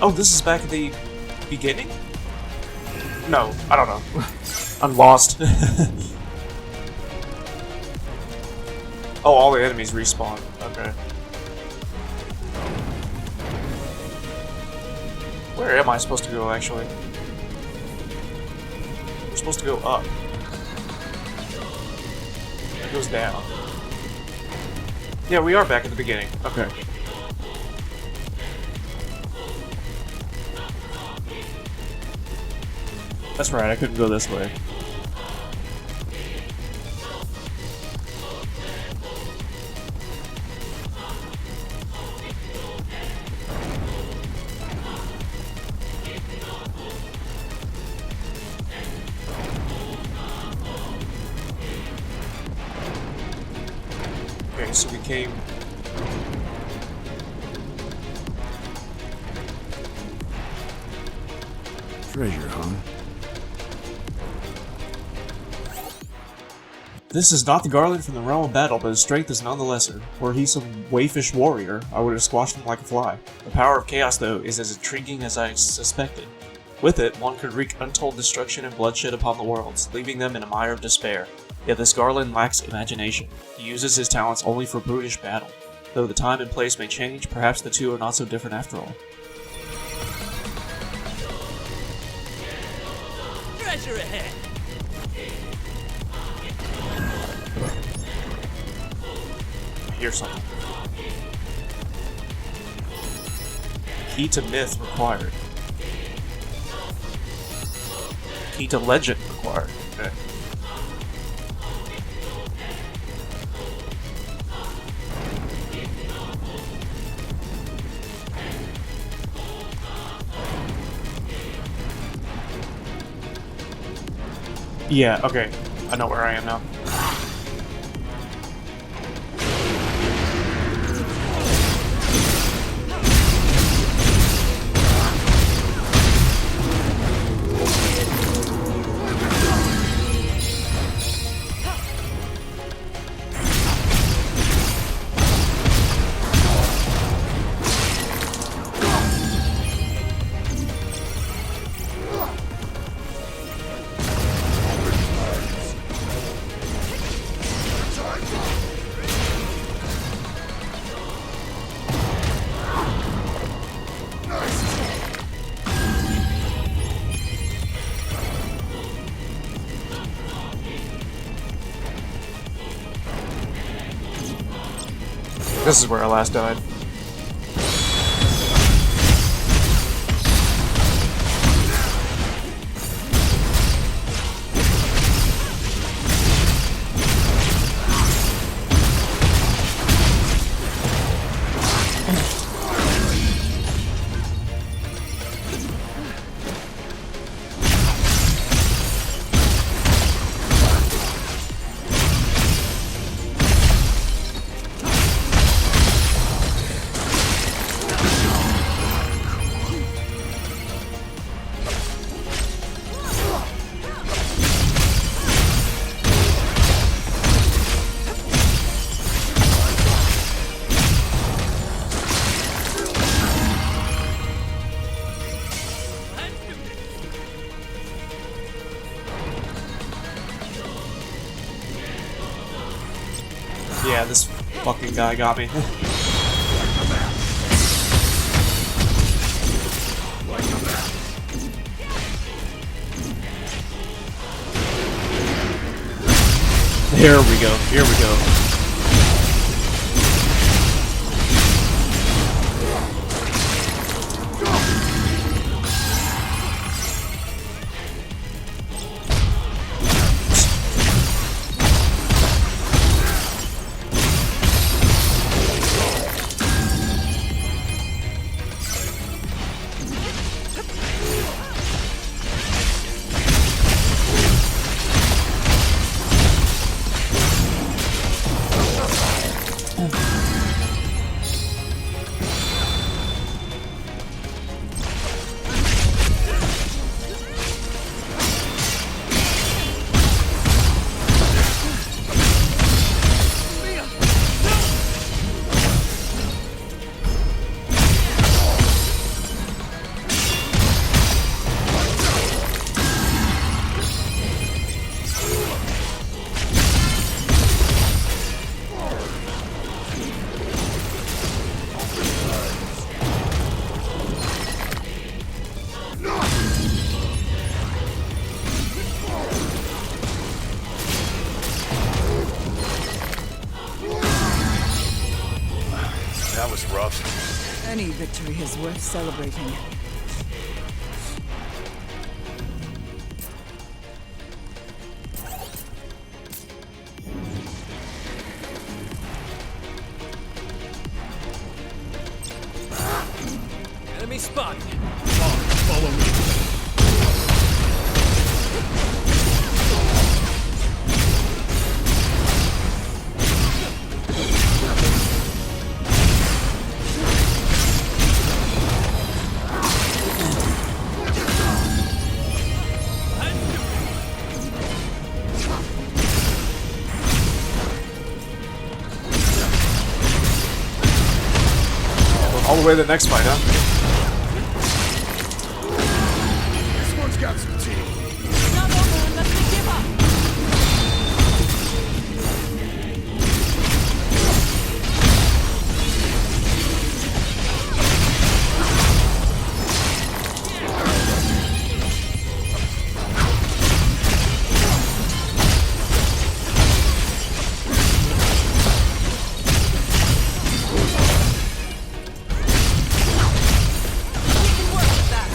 Oh, this is back at the beginning? No, I don't know. I'm lost. Oh, all the enemies respawn. Okay. Where am I supposed to go, actually? We're supposed to go up. It goes down. Yeah, we are back at the beginning. Okay. That's right, I couldn't go this way. Okay, so we came... Treasure, huh? This is not the Garland from the realm of battle, but his strength is none the lesser. Were he some waifish warrior, I would have squashed him like a fly. The power of chaos, though, is as intriguing as I suspected. With it, one could wreak untold destruction and bloodshed upon the worlds, leaving them in a mire of despair. Yet this Garland lacks imagination. He uses his talents only for brutish battle. Though the time and place may change, perhaps the two are not so different after all. Treasure ahead! I hear something. Key to myth required. Key to legend required. Okay. Yeah, okay. I know where I am now. This is where I last died. Yeah, this fucking guy got me. Here we go. Here we go. That was rough. Any victory is worth celebrating. Enemy spotted. Follow me. All the way to the next fight, huh? This one's got some teeth. Not over unless we give up. We can work with that.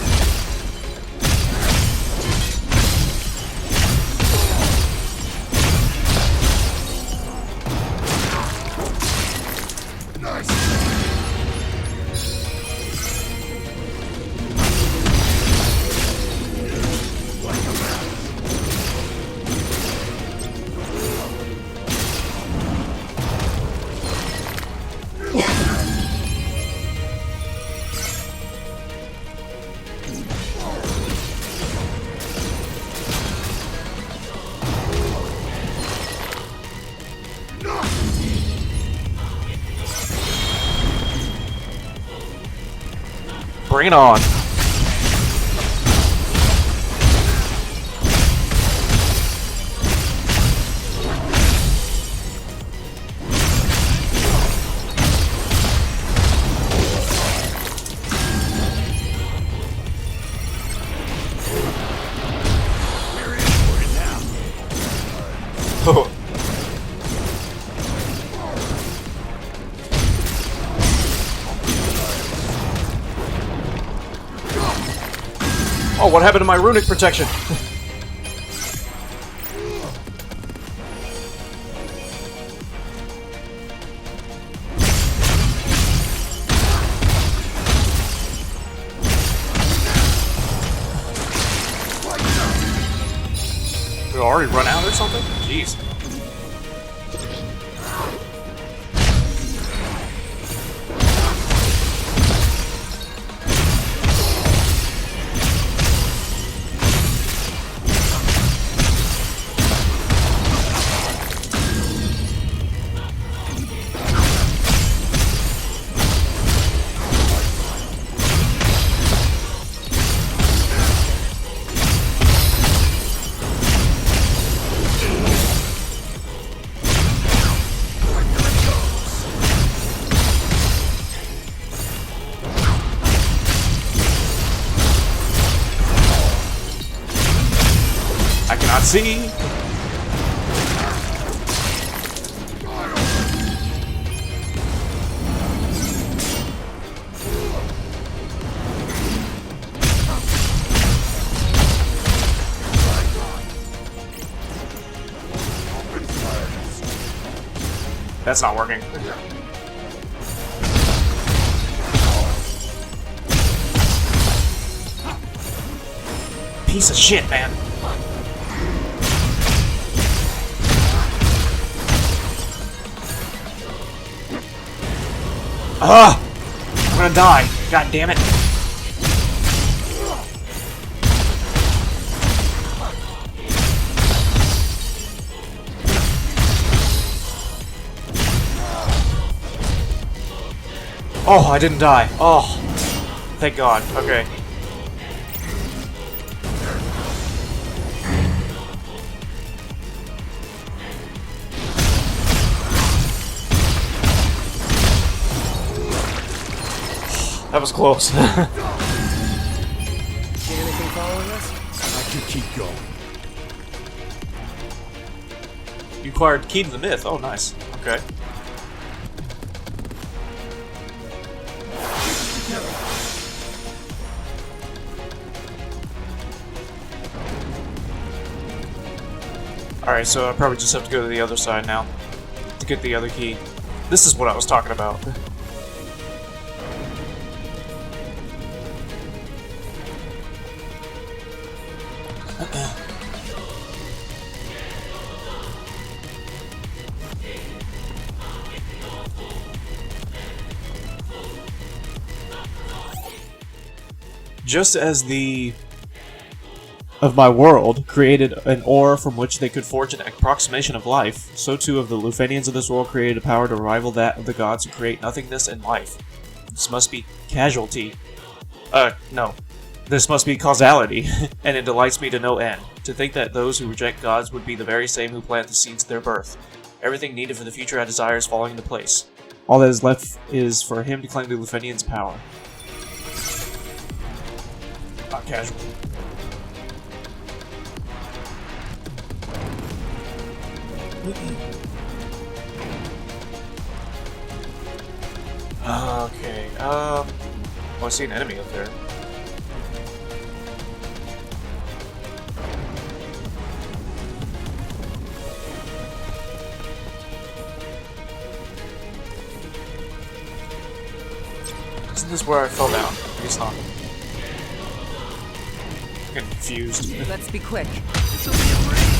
Bring it on. Oh. Oh, what happened to my runic protection? Did it already run out or something? Jeez. I cannot see. That's not working. Piece of shit, man. Ugh! I'm gonna die. God damn it. Oh, I didn't die. Oh. Thank God. Okay. That was close. See anything following us? I can keep going. You acquired key to the myth. Oh, nice. Okay. Alright, so I probably just have to go to the other side now to get the other key. This is what I was talking about. Just as the of my world created an ore from which they could forge an approximation of life, so too of the Lufenians of this world created a power to rival that of the gods who create nothingness and life. This must be casualty. No. This must be causality, and it delights me to no end, to think that those who reject gods would be the very same who plant the seeds of their birth. Everything needed for the future I desire is falling into place. All that is left is for him to claim the Lufenians' power. Not casualty. Okay, oh, I see an enemy up there. Isn't this where I fell down? It's not. I'm getting confused. Let's be quick. This'll be a breeze.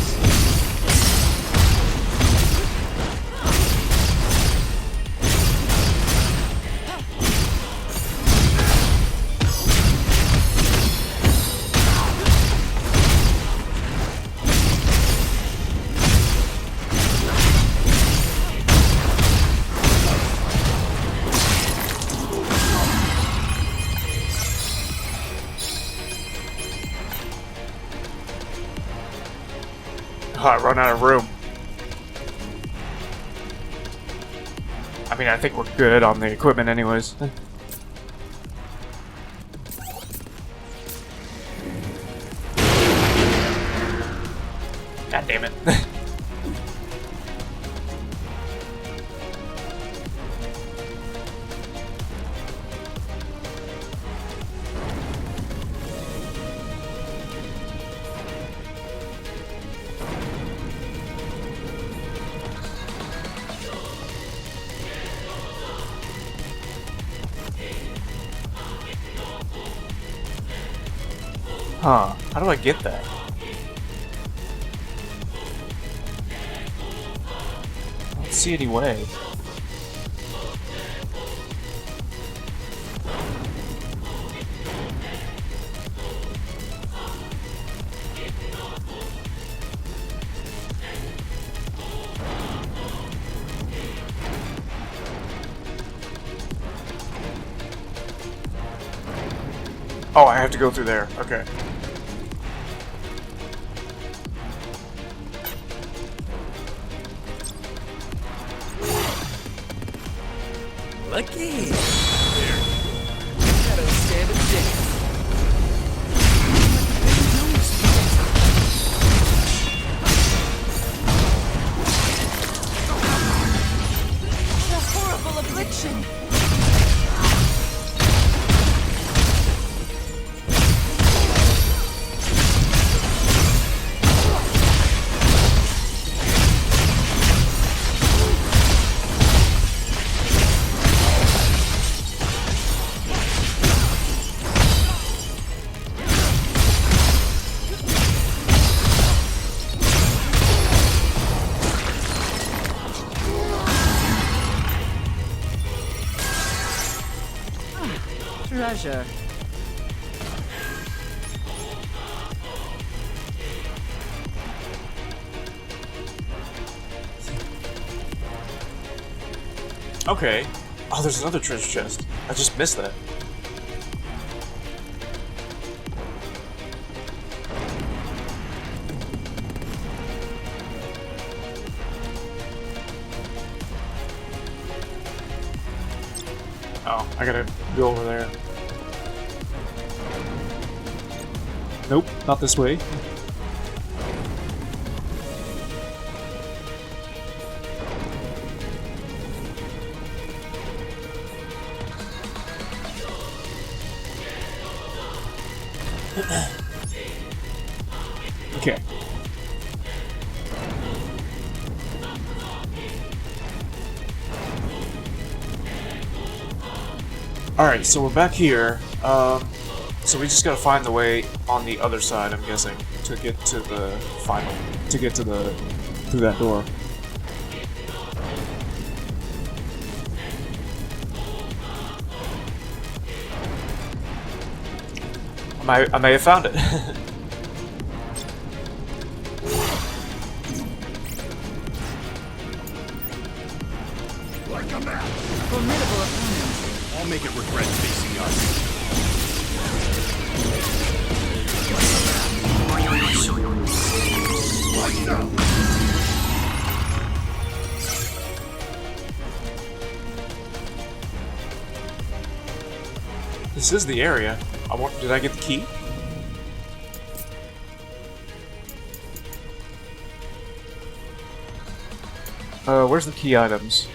Oh, I run out of room. I mean, I think we're good on the equipment anyways. God damn it. Huh. How do I get that? I don't see any way. Oh, I have to go through there. Okay. Lucky. There. Gotta stand a chance. treasure. Okay. Oh, there's another treasure chest. I just missed that. Oh, I gotta go over there. Nope, not this way. Okay. Alright, so we're back here. So we just gotta find the way on the other side, I'm guessing, to get to the final, to get to the, through that door. I may have found it. Like a map. Formidable opponent. I'll make it regret facing us. Like now. This is the area. Did I get the key? Where's the key items?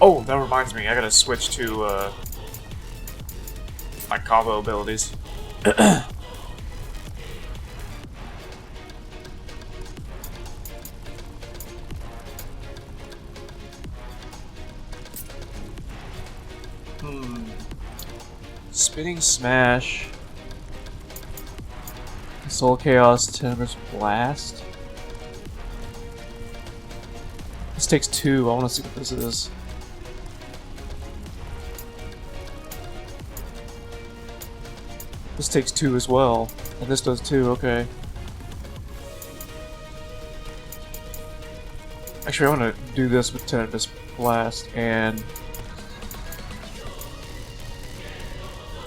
Oh, that reminds me, I gotta switch to, my combo abilities. Spinning Smash. Soul Chaos, Tenebrous Blast. This takes 2, I wanna see what this is. This takes 2 as well, and this does 2, okay. Actually, I want to do this with Tenebrous Blast, and...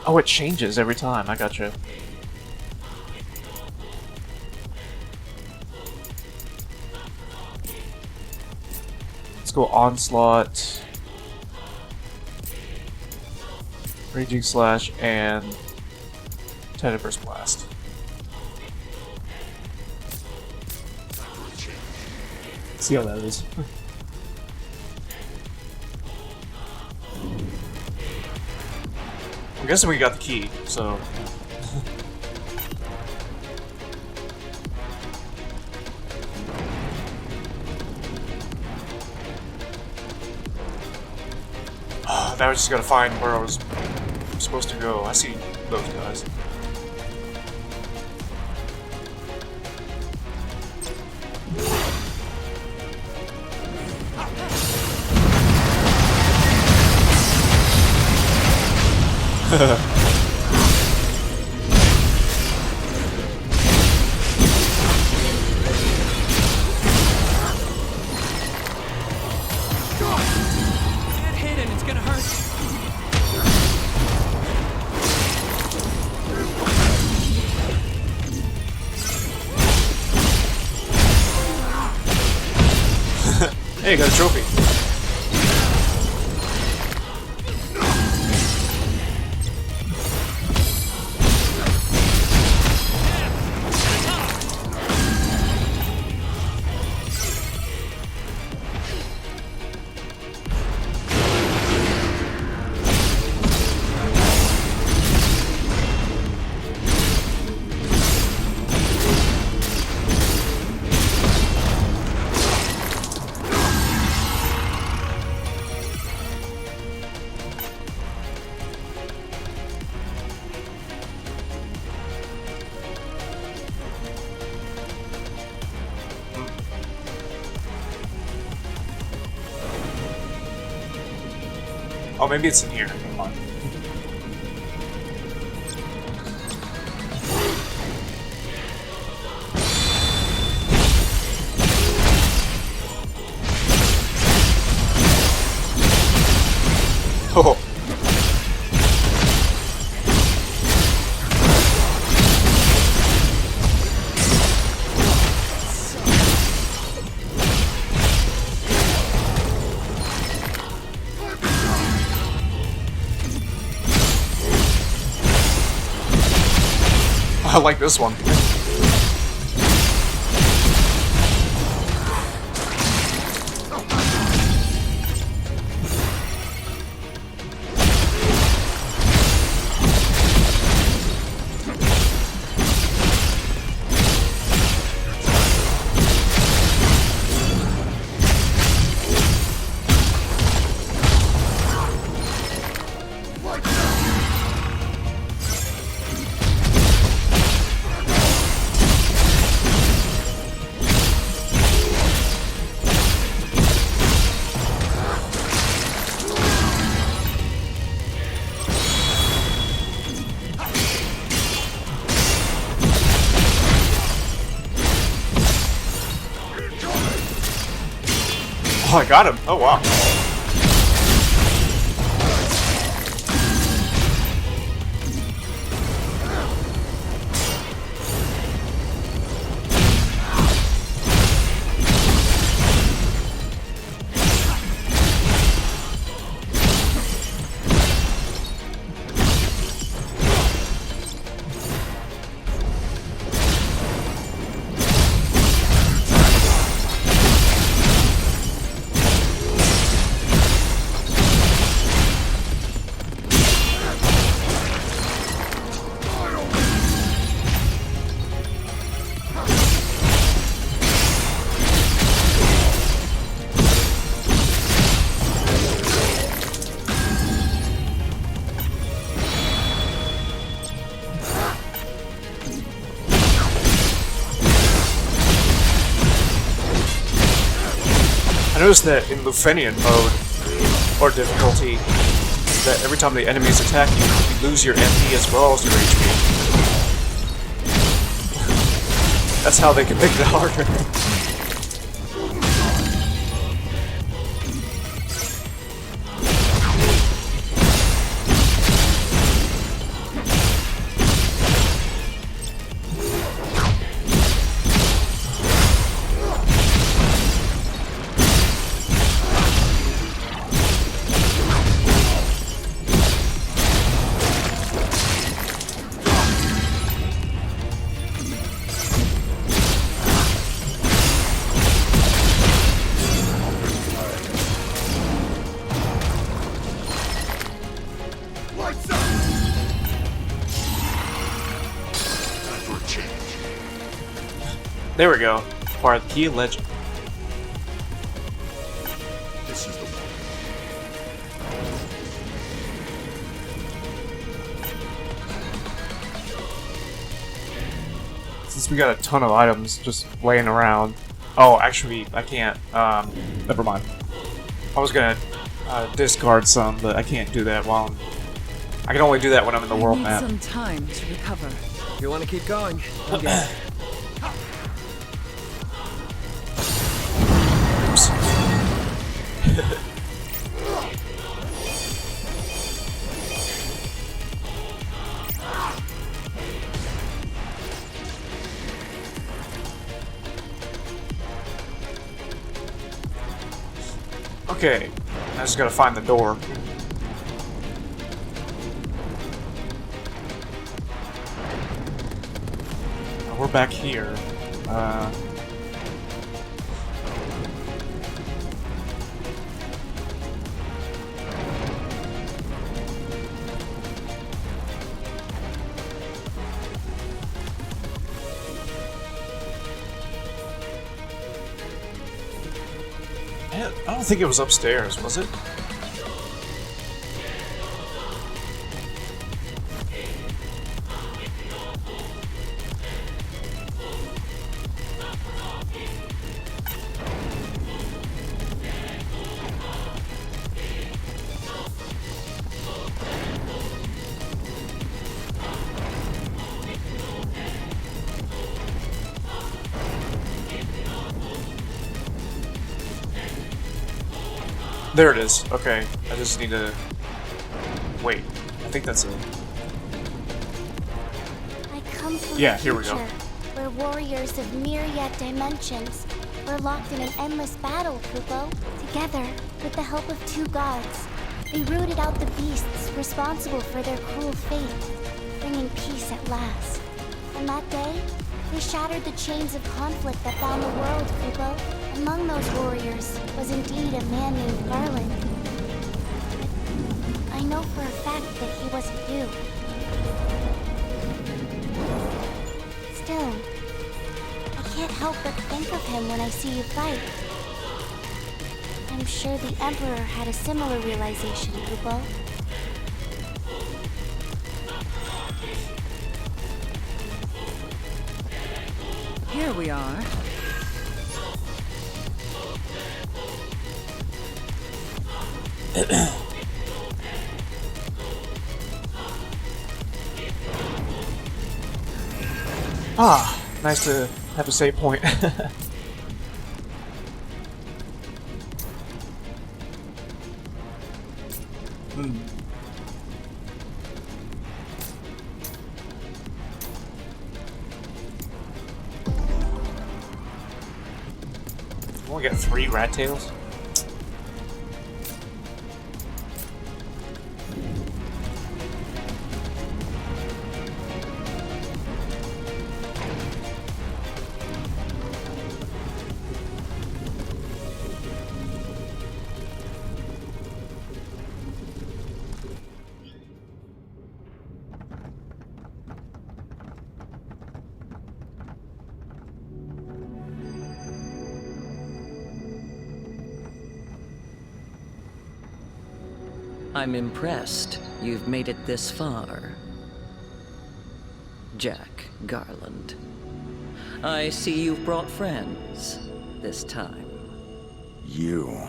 Oh, it changes every time, I gotcha. Let's go Onslaught, Raging Slash, and Tenebrous Blast. See how that is. I'm guessing we got the key, so... Now I just gotta find where I was supposed to go. I see those guys. Get hit and it's gonna hurt. Hey, got a trophy. Oh, maybe it's in here. Come on. Oh. I like this one. Oh, I got him. Oh, wow. I noticed that in Lufenian mode, or difficulty, that every time the enemies attack you, you lose your MP as well as your HP. That's how they can make it harder. There we go. Acquire the key of legend. This is the one. Since we got a ton of items just laying around. Oh, actually, I can't. Never mind. I was gonna discard some, but I can't do that while I can only do that when I'm in the world map. Some time to recover. If you want to keep going, okay. Oops. Okay, I just gotta find the door. We're back here. I don't think it was upstairs, was it? There it is. Okay, I just need to... Wait, I think that's it. I come from Yeah, the here we go. future, where warriors of myriad dimensions were locked in an endless battle, Kupo. Together, with the help of 2 gods, they rooted out the beasts responsible for their cruel fate, bringing peace at last. On that day, they shattered the chains of conflict that bound the world, Kupo. Among those warriors was indeed a man named Garland. But I know for a fact that he wasn't you. Still, I can't help but think of him when I see you fight. I'm sure the Emperor had a similar realization, Kupo. Here we are. Ah, nice to have a save point. We only got 3 rat tails. I'm impressed you've made it this far. Jack Garland. I see you've brought friends this time. You.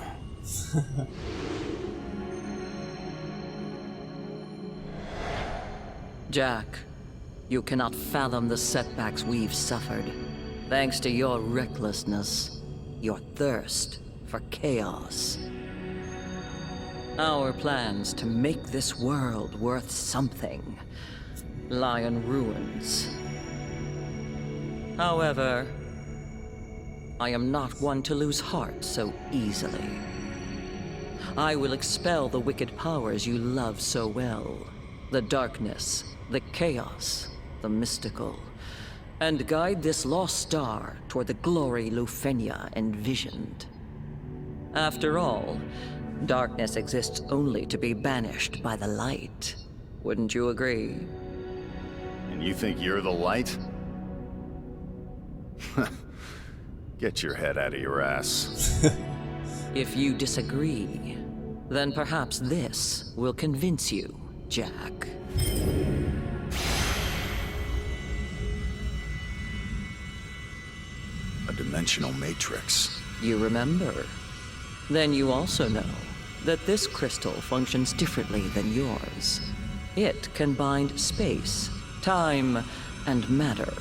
Jack, you cannot fathom the setbacks we've suffered. Thanks to your recklessness, your thirst for chaos. Our plans to make this world worth something lie in ruins. However, I am not one to lose heart so easily. I will expel the wicked powers you love so well. The darkness, the chaos, the mystical, and guide this lost star toward the glory Lufenia envisioned. After all, darkness exists only to be banished by the light. Wouldn't you agree? And you think you're the light? Get your head out of your ass. If you disagree, then perhaps this will convince you, Jack. A dimensional matrix. You remember? Then you also know that this crystal functions differently than yours. It can bind space, time, and matter.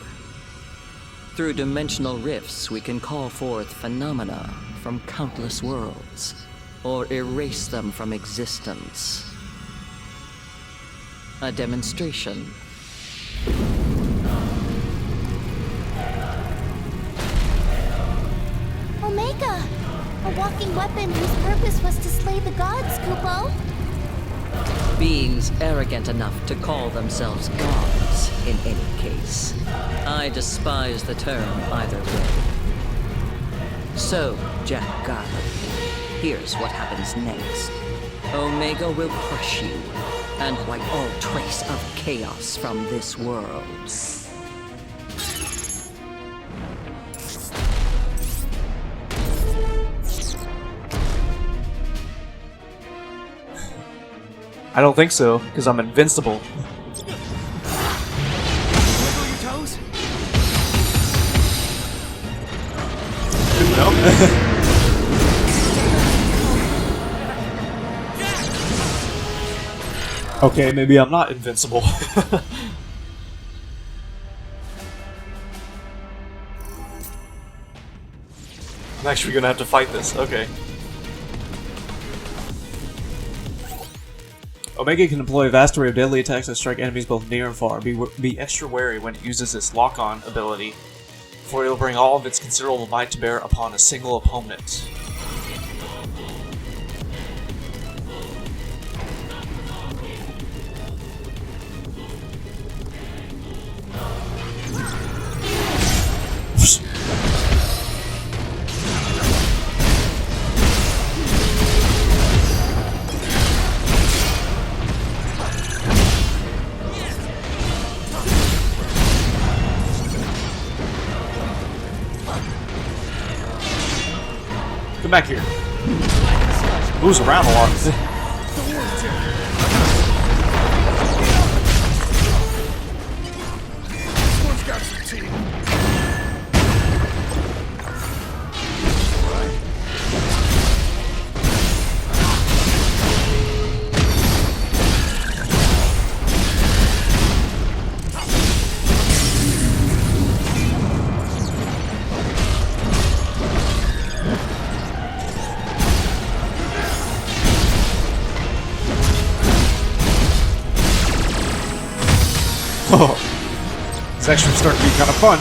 Through dimensional rifts, we can call forth phenomena from countless worlds, or erase them from existence. A demonstration. Omega! A walking weapon whose purpose was to slay the gods, Kupo! Beings arrogant enough to call themselves gods, in any case. I despise the term either way. So, Jack Garland, here's what happens next. Omega will crush you, and wipe all trace of chaos from this world. I don't think so, because I'm invincible. Wiggle your toes? Okay, maybe I'm not invincible. I'm actually gonna have to fight this, okay. Omega can employ a vast array of deadly attacks that strike enemies both near and far. Be extra wary when it uses its lock-on ability, for it will bring all of its considerable might to bear upon a single opponent. Come back here. Moves around a lot. This one's got some teeth. Oh, it's actually starting to be kind of fun.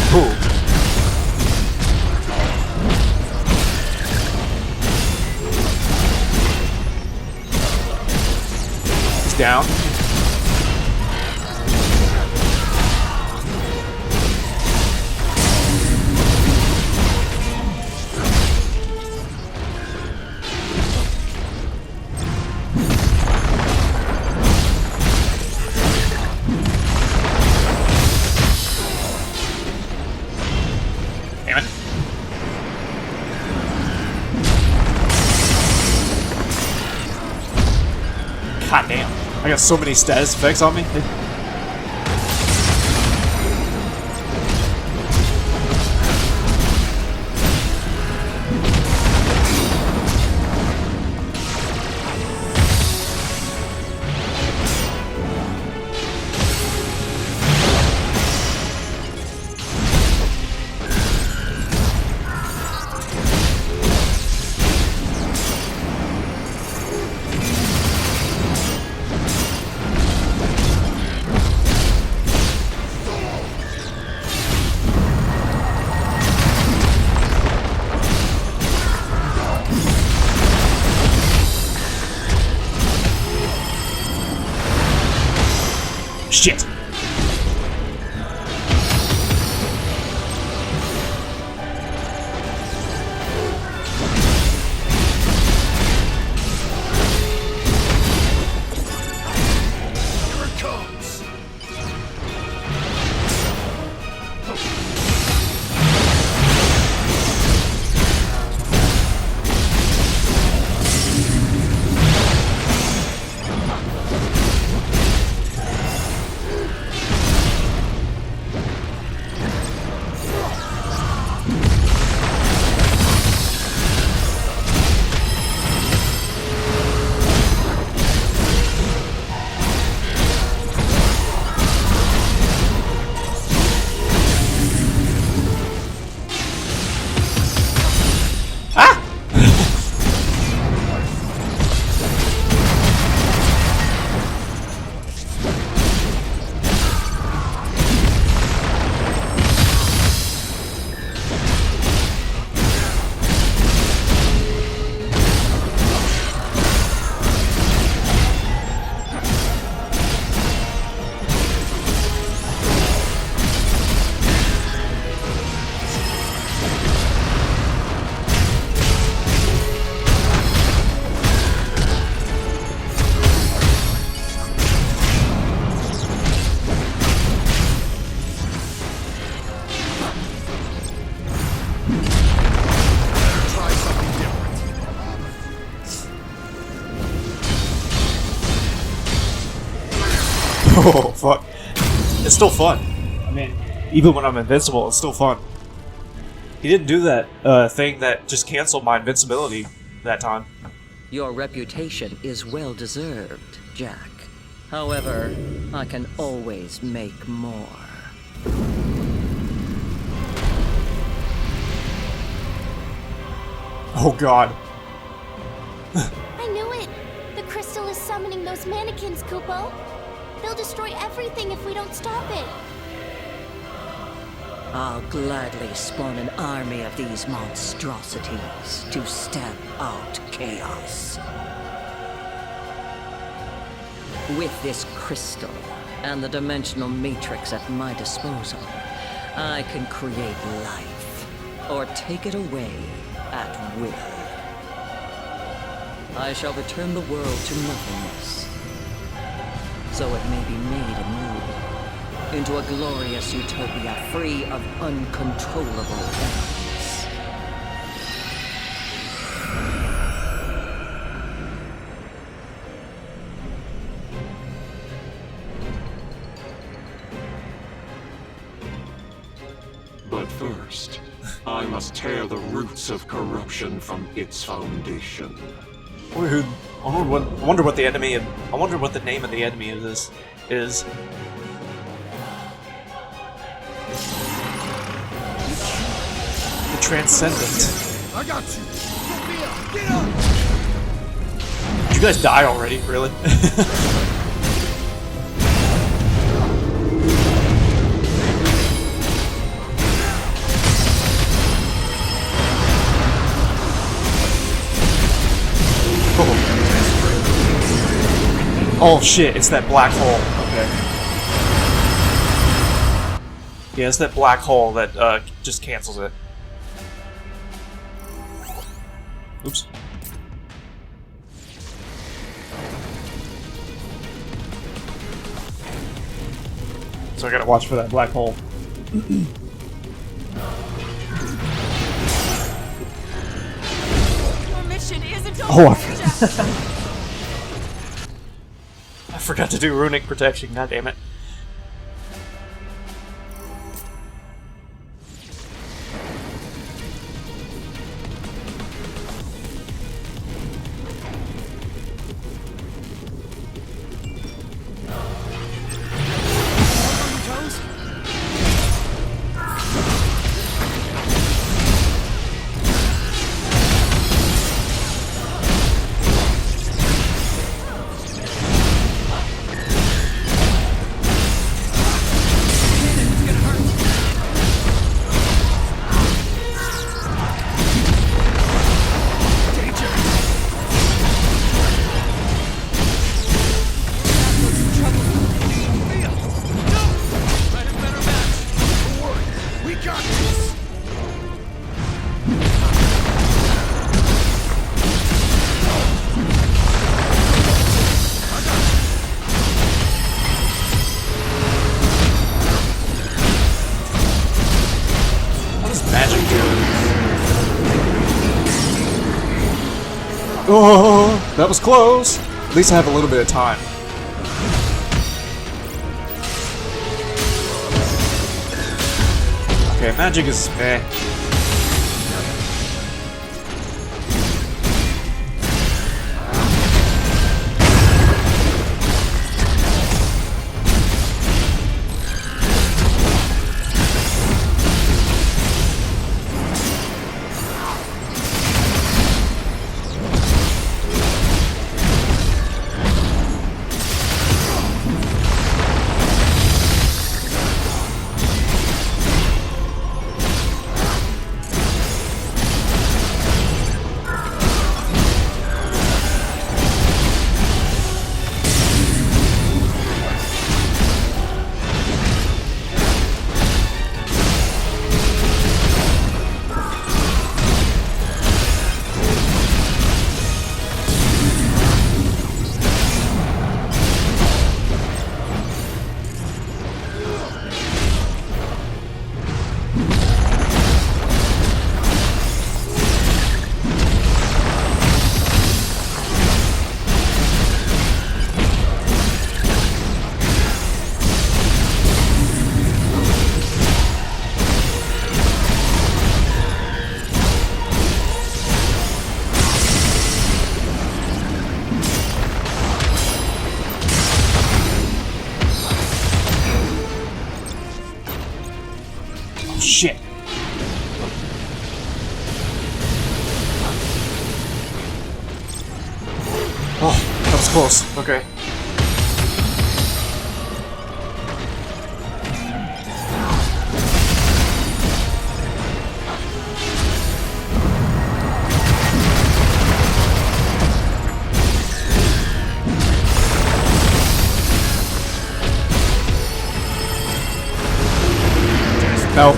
Cool. He's down. Damn it. God damn. I got so many status effects on me. Shit. Here it comes. Oh, fuck. It's still fun. I mean, even when I'm invincible, it's still fun. He didn't do that thing that just canceled my invincibility that time. Your reputation is well deserved, Jack. However, I can always make more. Oh god. I knew it! The crystal is summoning those mannequins, Kupo. They'll destroy everything if we don't stop it. I'll gladly spawn an army of these monstrosities to stamp out chaos. With this crystal and the dimensional matrix at my disposal, I can create life or take it away at will. I shall return the world to nothingness, so it may be made anew into a glorious utopia free of uncontrollable elements. But first, I must tear the roots of corruption from its foundation. I wonder what the enemy. I wonder what the name of the enemy of this is. The Transcendent. I got you. Sophia, get up! Did you guys die already? Really? Oh shit, it's that black hole. Okay. Yeah, it's that black hole that just cancels it. Oops. So I gotta watch for that black hole. Your mission isn't over. Oh, I forgot to do runic protection, god damn it. Oh, that was close. At least I have a little bit of time. Okay, magic is eh. Oh, that was close. Okay. No.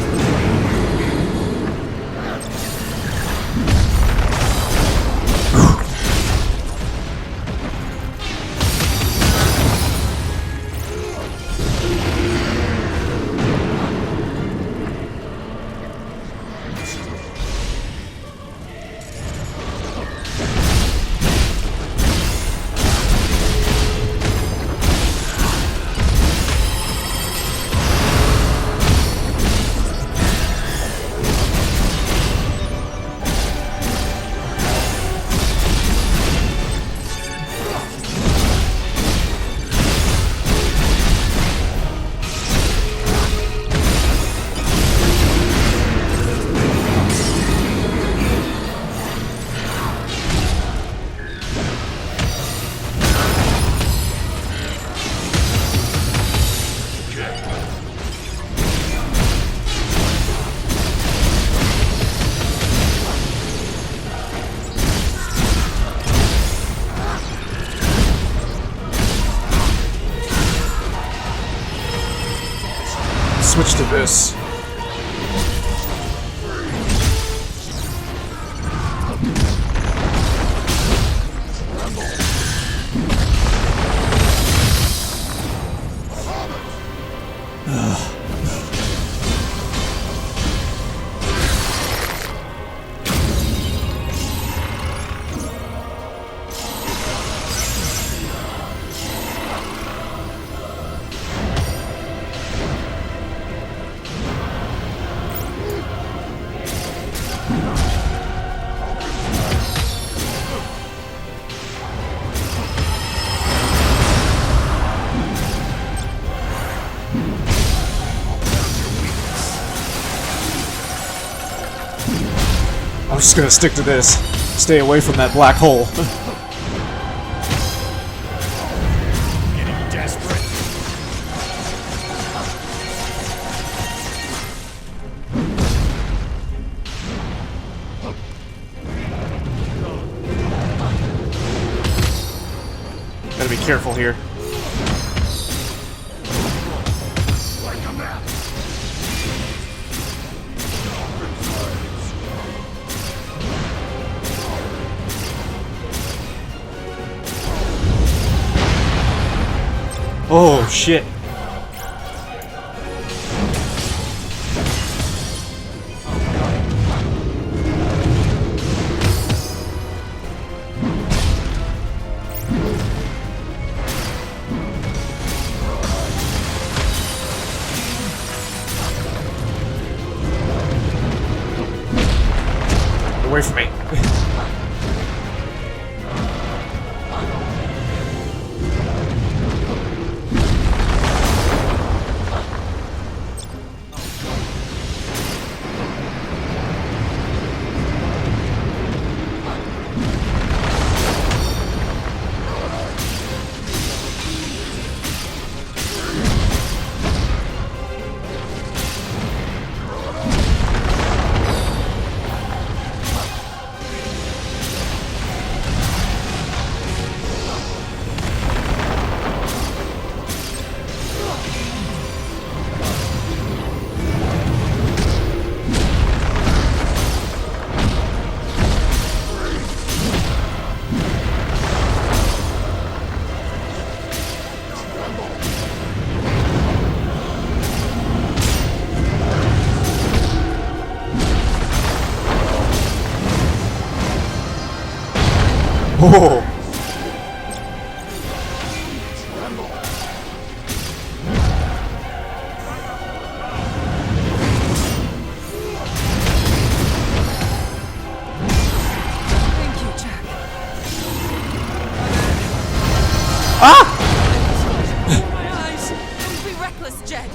Switch to this. I'm just gonna stick to this. Stay away from that black hole. Getting desperate. Gotta be careful here. Like a map. Oh shit. Away from me. Oh. Thank you, Jack. Ah! My eyes. Don't be reckless, Jed.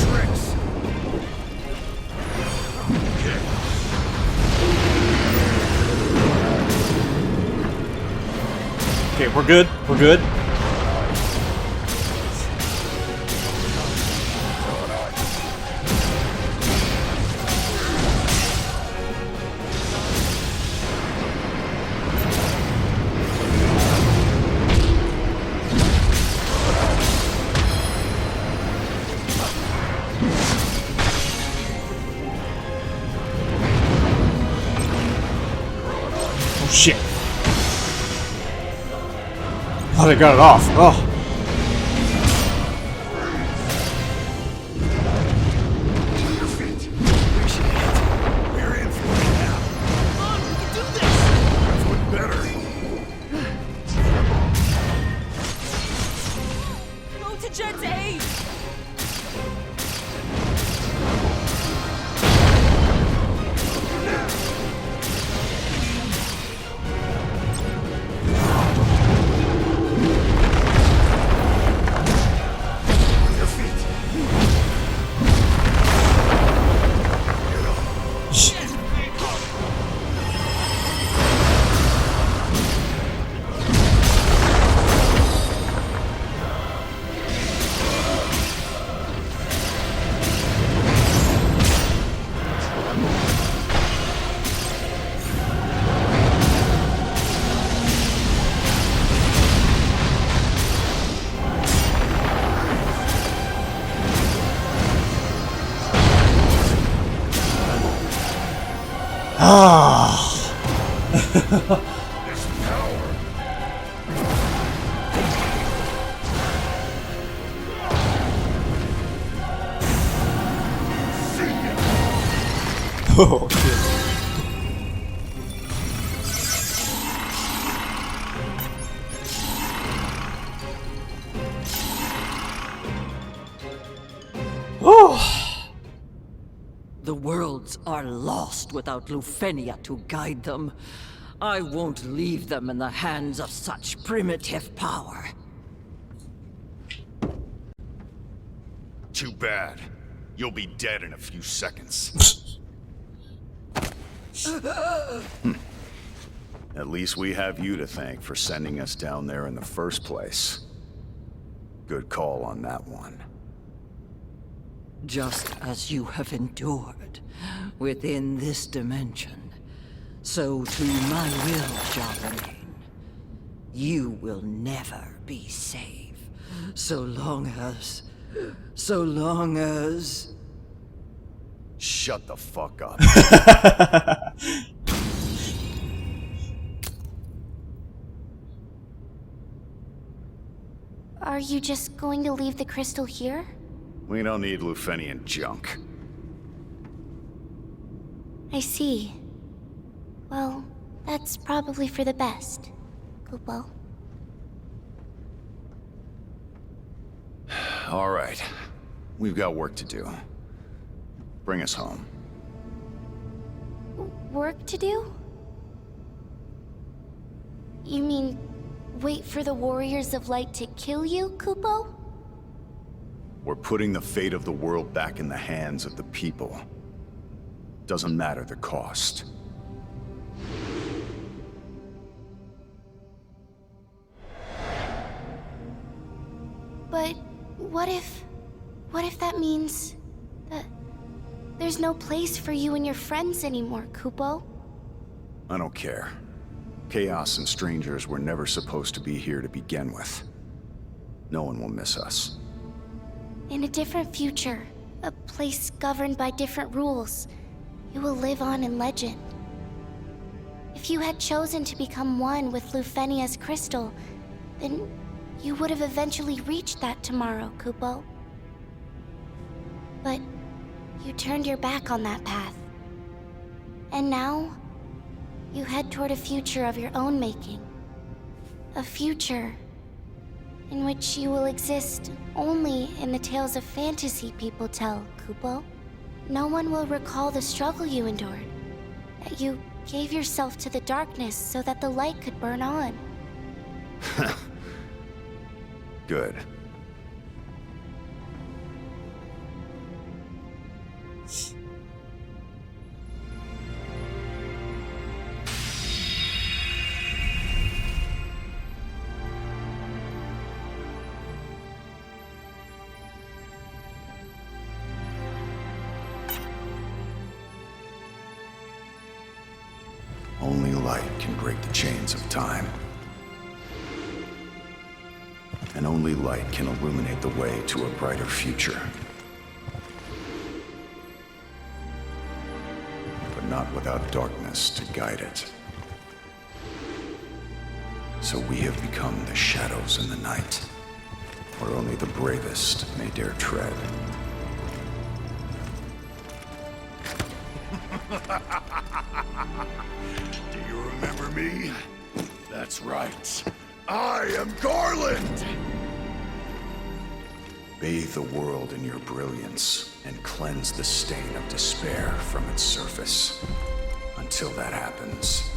Tricks. Okay, we're good. We're good. Oh shit. Oh, they got it off. Oh. We're in for it now. Come on, we can do this! What better? Go to Jed's aid! Your feet. Ah. This power. Oh shit. Oh. The worlds are lost without Lufenia to guide them. I won't leave them in the hands of such primitive power. Too bad. You'll be dead in a few seconds. At least we have you to thank for sending us down there in the first place. Good call on that one. Just as you have endured within this dimension, so to my will shall remain. You will never be safe, so long as... Shut the fuck up. Are you just going to leave the crystal here? We don't need Lufenian junk. I see. Well, that's probably for the best, Kupo. All right. We've got work to do. Bring us home. Work to do? You mean wait for the Warriors of Light to kill you, Kupo? We're putting the fate of the world back in the hands of the people. Doesn't matter the cost. But what if that means that there's no place for you and your friends anymore, Kupo? I don't care. Chaos and strangers were never supposed to be here to begin with. No one will miss us. In a different future, a place governed by different rules, you will live on in legend. If you had chosen to become one with Lufenia's crystal, then you would have eventually reached that tomorrow, Kupo. But you turned your back on that path. And now, you head toward a future of your own making. A future in which you will exist only in the tales of fantasy people tell, Kupo. No one will recall the struggle you endured, that you gave yourself to the darkness so that the light could burn on. Good. Only light can break the chains of time. And only light can illuminate the way to a brighter future. But not without darkness to guide it. So we have become the shadows in the night, where only the bravest may dare tread. Do you remember me? That's right. I am Garland! Bathe the world in your brilliance and cleanse the stain of despair from its surface. Until that happens,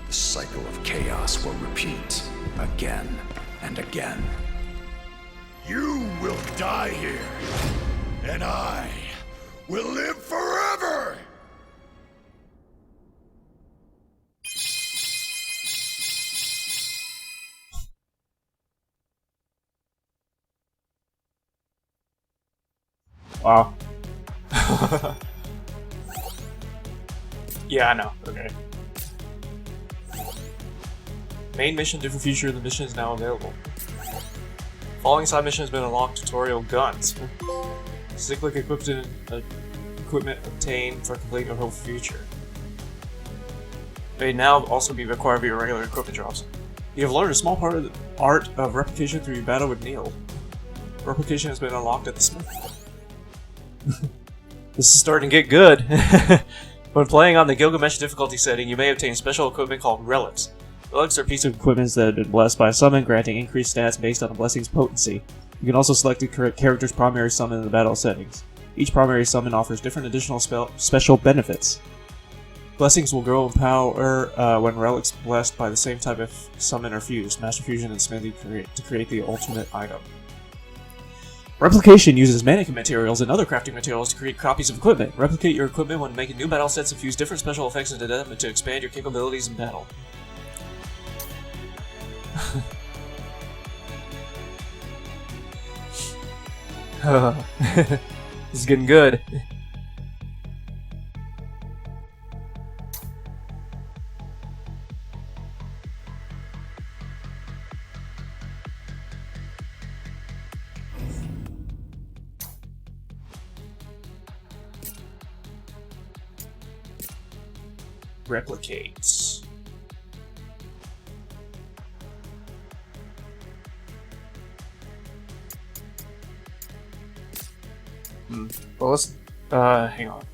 the cycle of chaos will repeat again and again. You will die here, and I will live forever! Wow. Yeah, I know. Okay. Main mission, different feature of the mission is now available. Following side mission has been unlocked: tutorial guns. Cyclic equipment obtained for completing a whole future. May now also be required via regular equipment drops. You have learned a small part of the art of replication through your battle with Neil. Replication has been unlocked at the smith. This is starting to get good. When playing on the Gilgamesh difficulty setting, you may obtain special equipment called relics. Relics are pieces of equipment that have been blessed by a summon, granting increased stats based on the blessing's potency. You can also select the correct character's primary summon in the battle settings. Each primary summon offers different additional special benefits. Blessings will grow in power when relics blessed by the same type of summon are fused. Master Fusion and Smithy to create the ultimate item. Replication uses mannequin materials and other crafting materials to create copies of equipment. Replicate your equipment when making new battle sets and fuse different special effects into them to expand your capabilities in battle. This is getting good. Replicates. Well, let's hang on.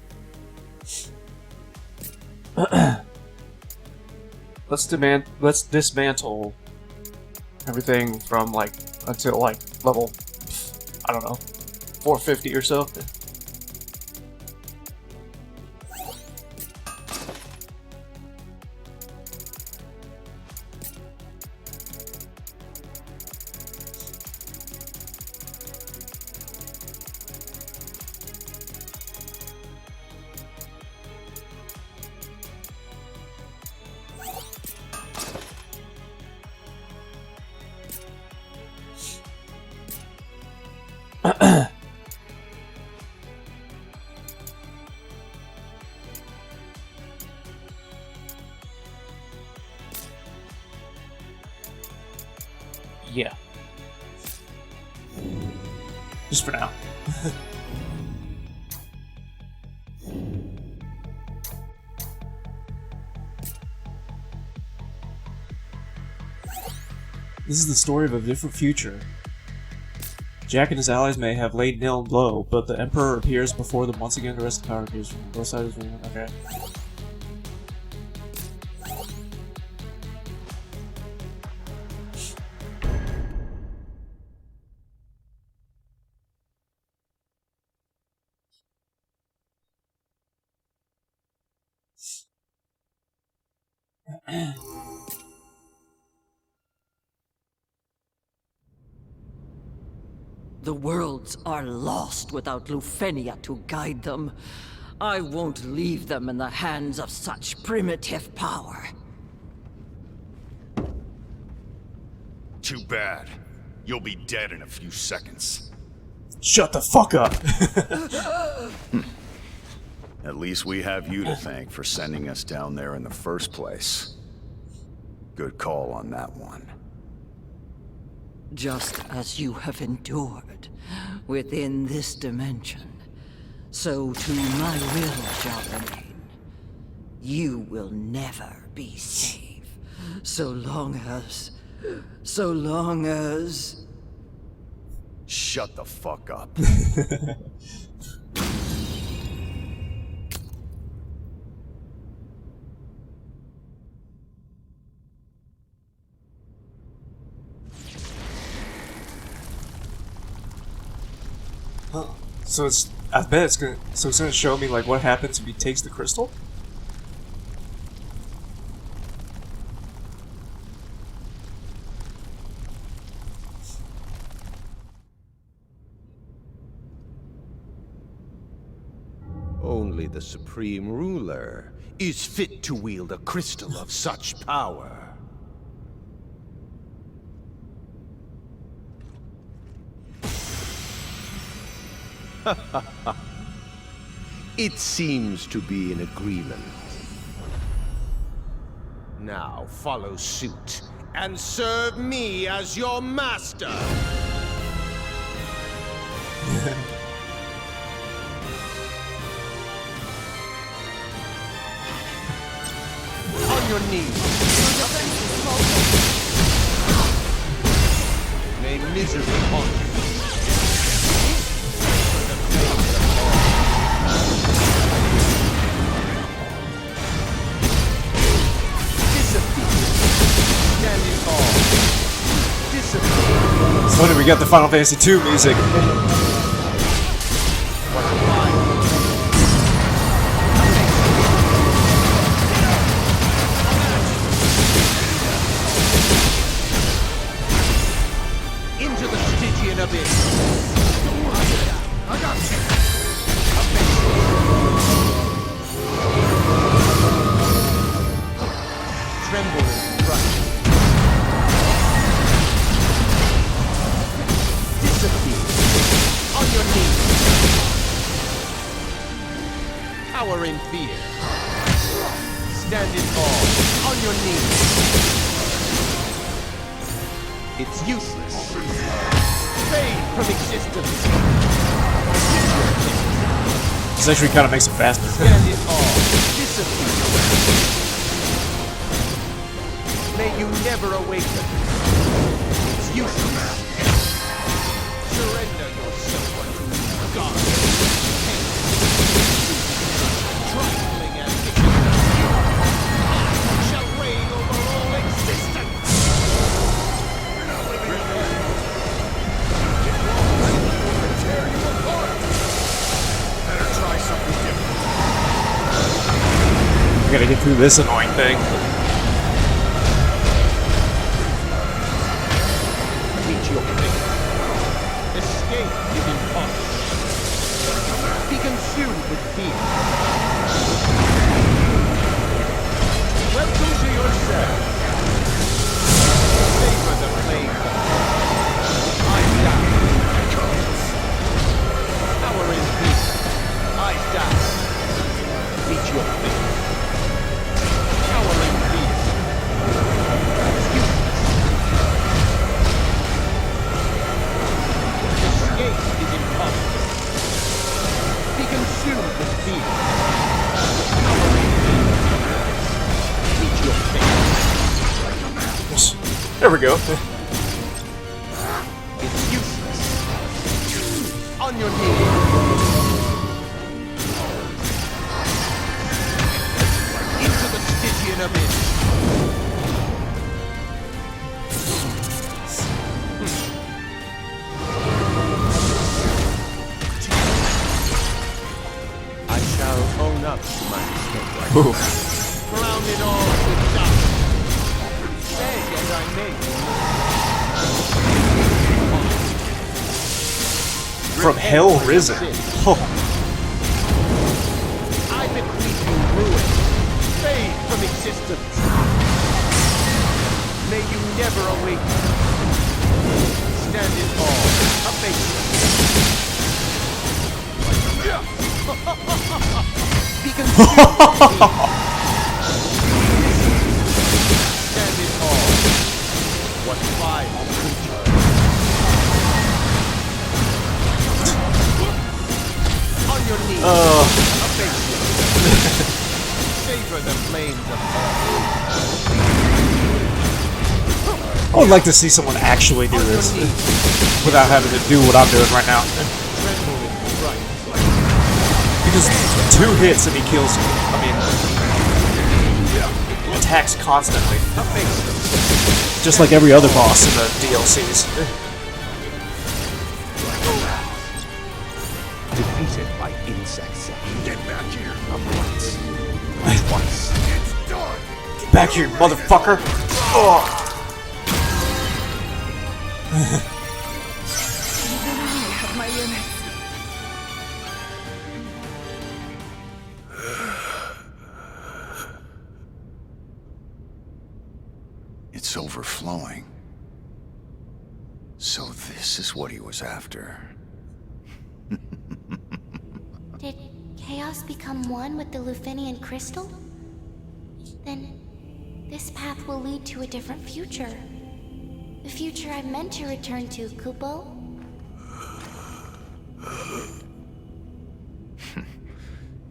Let's dismantle everything from like until like level, I don't know, 450 or so. Yeah. Just for now. This is the story of a different future. Jack and his allies may have laid Nil low, but the Emperor appears before them once again. The rest of the power appears from both sides of the okay. The worlds are lost without Lufenia to guide them. I won't leave them in the hands of such primitive power. Too bad. You'll be dead in a few seconds. Shut the fuck up! At least we have you to thank for sending us down there in the first place. Good call on that one. Just as you have endured within this dimension, so too my will shall remain. You will never be safe, so long as... Shut the fuck up. Huh. So it's... I bet it's gonna... So it's gonna show me, like, what happens if he takes the crystal? Only the Supreme Ruler is fit to wield a crystal of such power. It seems to be an agreement. Now follow suit and serve me as your master. On your knees. May misery haunt you. So we got the Final Fantasy II music. Into the Stygian abyss. I got you. Tremble in fright. On your knees. Cower in fear. Stand in awe. On your knees. It's useless. Fade from existence. This actually kind of makes it faster. Stand in awe. Disappear. May you never awaken. It's useless. Surrender yourself unto God. Trifling ambition. I shall reign over all existence. Tear you apart. Better try something different. I gotta get through this annoying thing. Meet your fate. Escape is impossible. Be consumed with fear. Welcome to yourself. Savor the flame. I die. Power in peace. I die. Meet your fate. Power in peace. Escape is impossible. Be consumed with fear. Meet your fate. There we go. It's useless. On your knees. Into the Stygian abyss. I shall own up to my mistake. Ooh. Crown it all with dust. Beg as I may. From hell risen. Oh. I bequeath you ruin. Fade from existence. May you never awaken. Stand in awe. Abase. He can still compete. Stand it all. What vile creature. On your knees. Abase him. Savor the flames of I would like to see someone actually do this without having to do what I'm doing right now. Because 2 hits and he kills you. I mean, he attacks constantly. Just like every other boss in the DLCs. defeated by insects. Get back here. Once. Twice. It's done. Get back here, motherfucker! Oh. I have my limits. It's overflowing. So this is what he was after. Did chaos become one with the Lufenian crystal? Then this path will lead to a different future. The future I'm meant to return to, Kupo.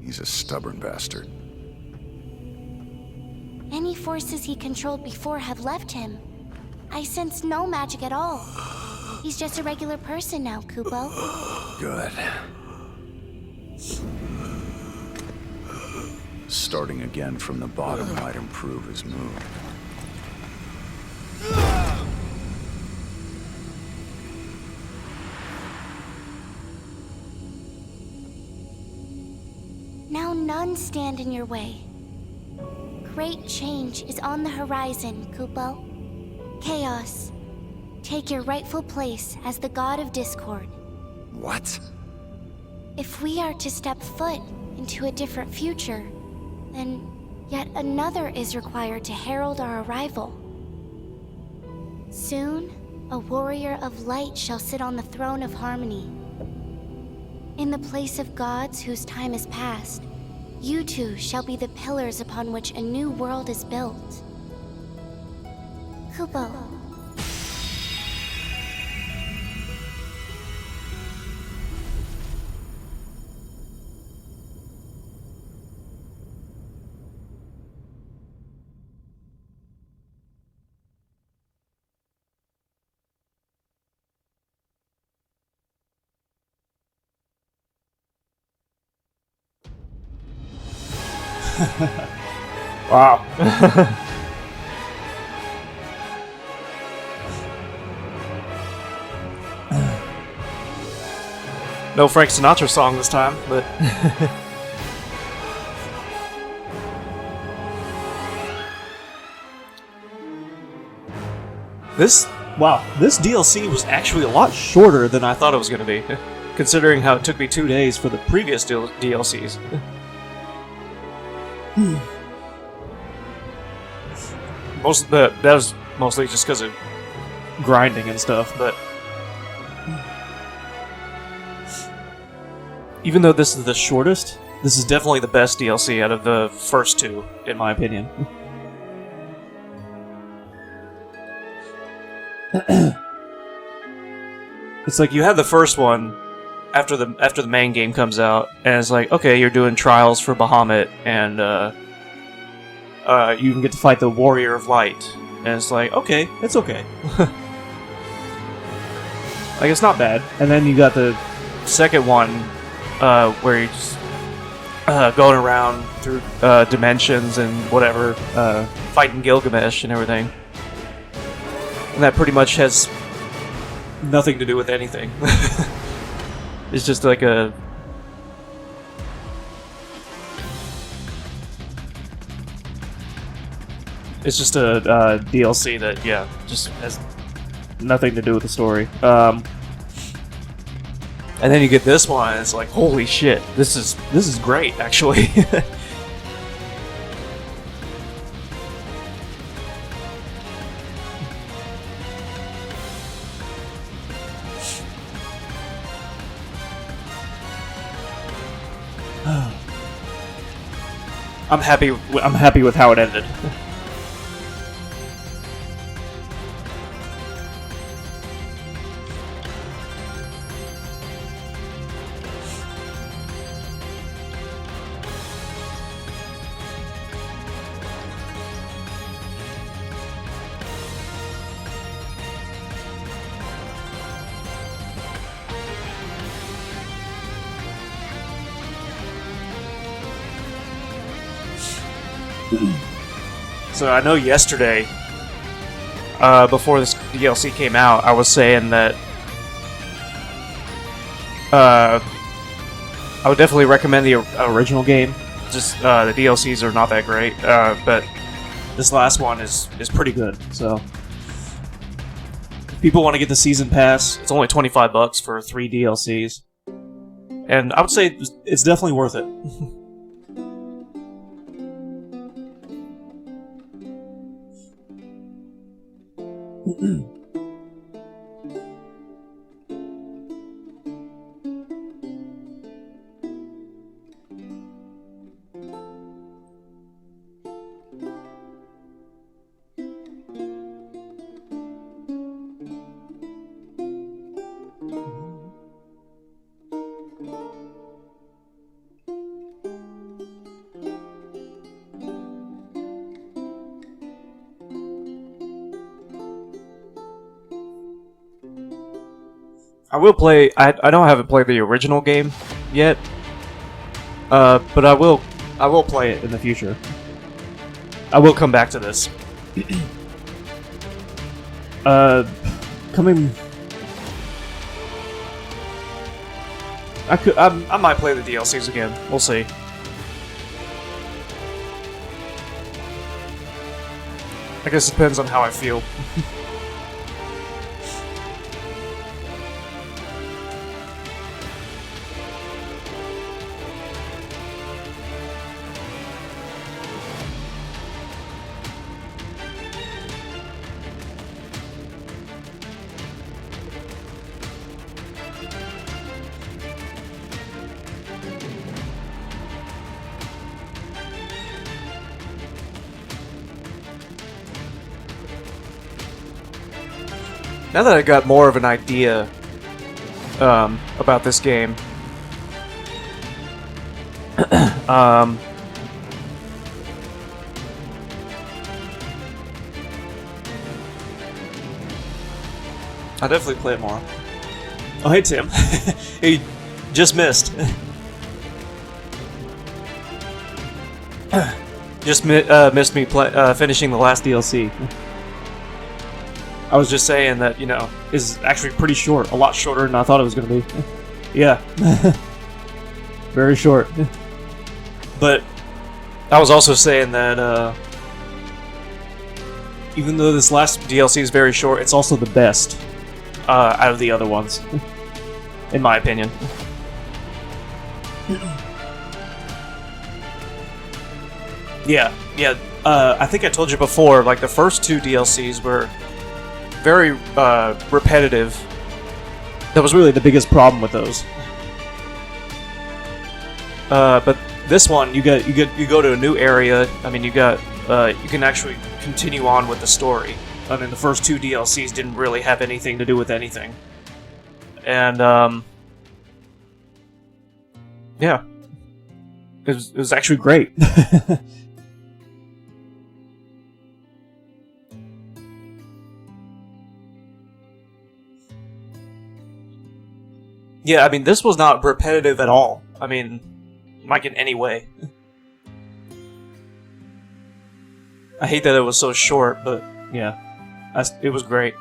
He's a stubborn bastard. Any forces he controlled before have left him. I sense no magic at all. He's just a regular person now, Kupo. Good. Starting again from the bottom might improve his mood. Now none stand in your way. Great change is on the horizon, Kupo. Chaos, take your rightful place as the god of discord. What? If we are to step foot into a different future, then yet another is required to herald our arrival. Soon, a warrior of light shall sit on the throne of harmony. In the place of gods whose time is past, you two shall be the pillars upon which a new world is built. Kupo. Wow. No Frank Sinatra song this time, but this DLC was actually a lot shorter than I thought it was going to be, considering how it took me 2 days for the previous DLCs. That was mostly just because of grinding and stuff, but even though this is the shortest, this is definitely the best DLC out of the first 2, in my opinion. It's like you have the first one after the main game comes out, and it's like, okay, you're doing trials for Bahamut, and you even get to fight the Warrior of Light, and it's like, okay, it's okay. Like, it's not bad. And then you got the second one, where you're just going around through dimensions and whatever, fighting Gilgamesh and everything. And that pretty much has nothing to do with anything. It's just like a... It's just a DLC that, yeah, just has nothing to do with the story. And then you get this one, and it's like, holy shit, this is great, actually. I'm happy with how it ended. So I know yesterday, before this DLC came out, I was saying that I would definitely recommend the original game. Just the DLCs are not that great, but this last one is pretty good. So if people want to get the season pass, it's only $25 for 3 DLCs, and I would say it's definitely worth it. I will play. I haven't played the original game yet, but I will play it in the future. I will come back to this. Coming. I might play the DLCs again. We'll see. I guess it depends on how I feel. Now that I got more of an idea about this game, I'll definitely play it more. Oh, hey Tim. He just missed. Just missed me finishing the last DLC. I was just saying that, you know, is actually pretty short. A lot shorter than I thought it was going to be. Yeah. Very short. But I was also saying that even though this last DLC is very short, it's also the best out of the other ones. In my opinion. Yeah. I think I told you before, like the first 2 DLCs were very repetitive. That was really the biggest problem with those. But this one, you go to a new area. I mean, you can actually continue on with the story. I mean, the first 2 DLCs didn't really have anything to do with anything, and yeah, it was actually great. Yeah, I mean, this was not repetitive at all. I mean, like in any way. I hate that it was so short, but yeah, it was great.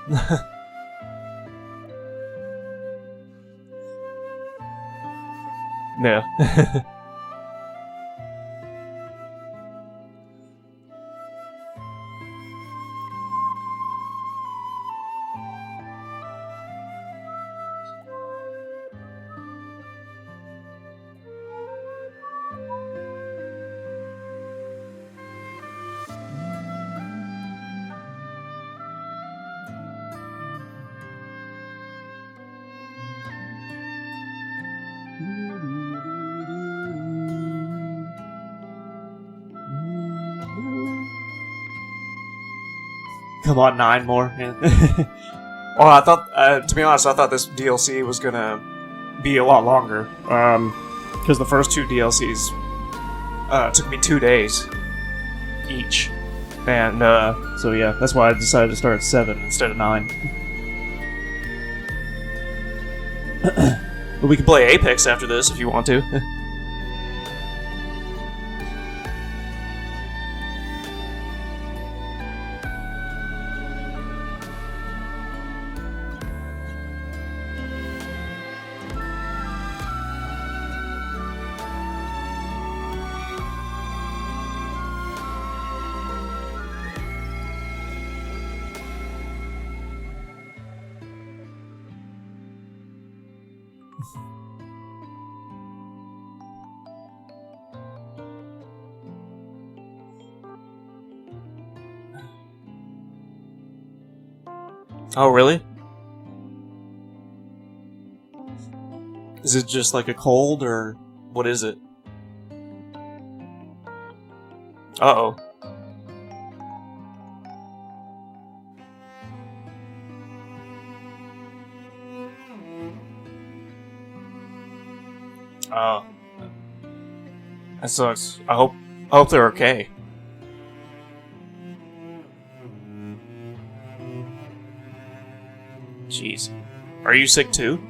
Yeah. Come on, 9 more. Yeah. Well, I thought, to be honest, I thought this DLC was gonna be a lot longer. Because the first 2 DLCs took me 2 days each. And, so yeah, that's why I decided to start at 7 instead of 9. But we can play Apex after this if you want to. Oh, really? Is it just like a cold, or what is it? Uh-oh. Oh. That sucks. I hope they're okay. Jeez. Are you sick too?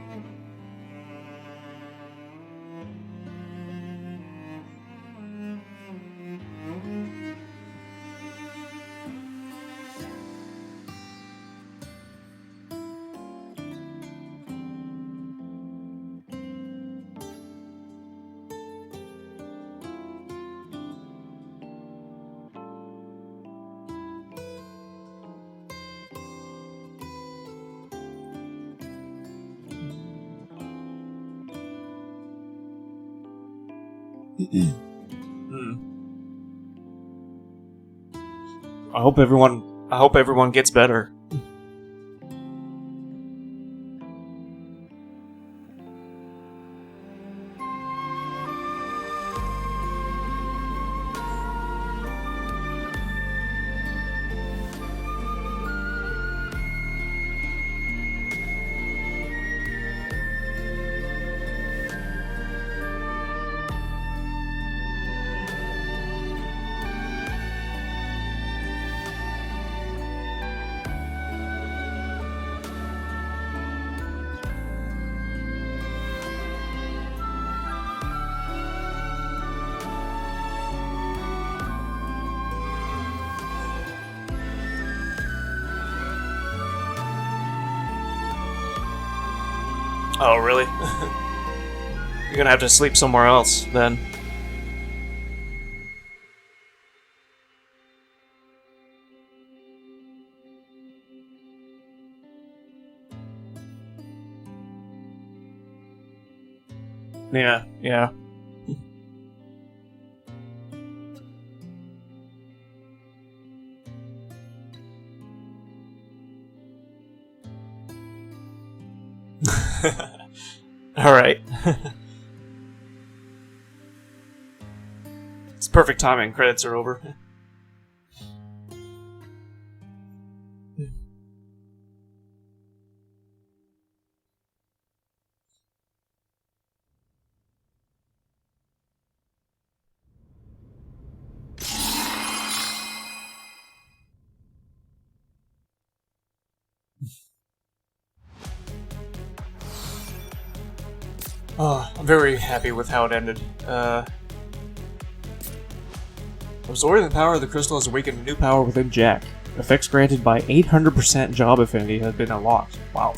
I hope everyone gets better. Oh, really? You're gonna have to sleep somewhere else, then. Yeah, yeah. Alright. It's perfect timing. Credits are over. Oh, I'm very happy with how it ended. Absorbing the power of the crystal has awakened new power within Jack. Effects granted by 800% job affinity have been unlocked. Wow.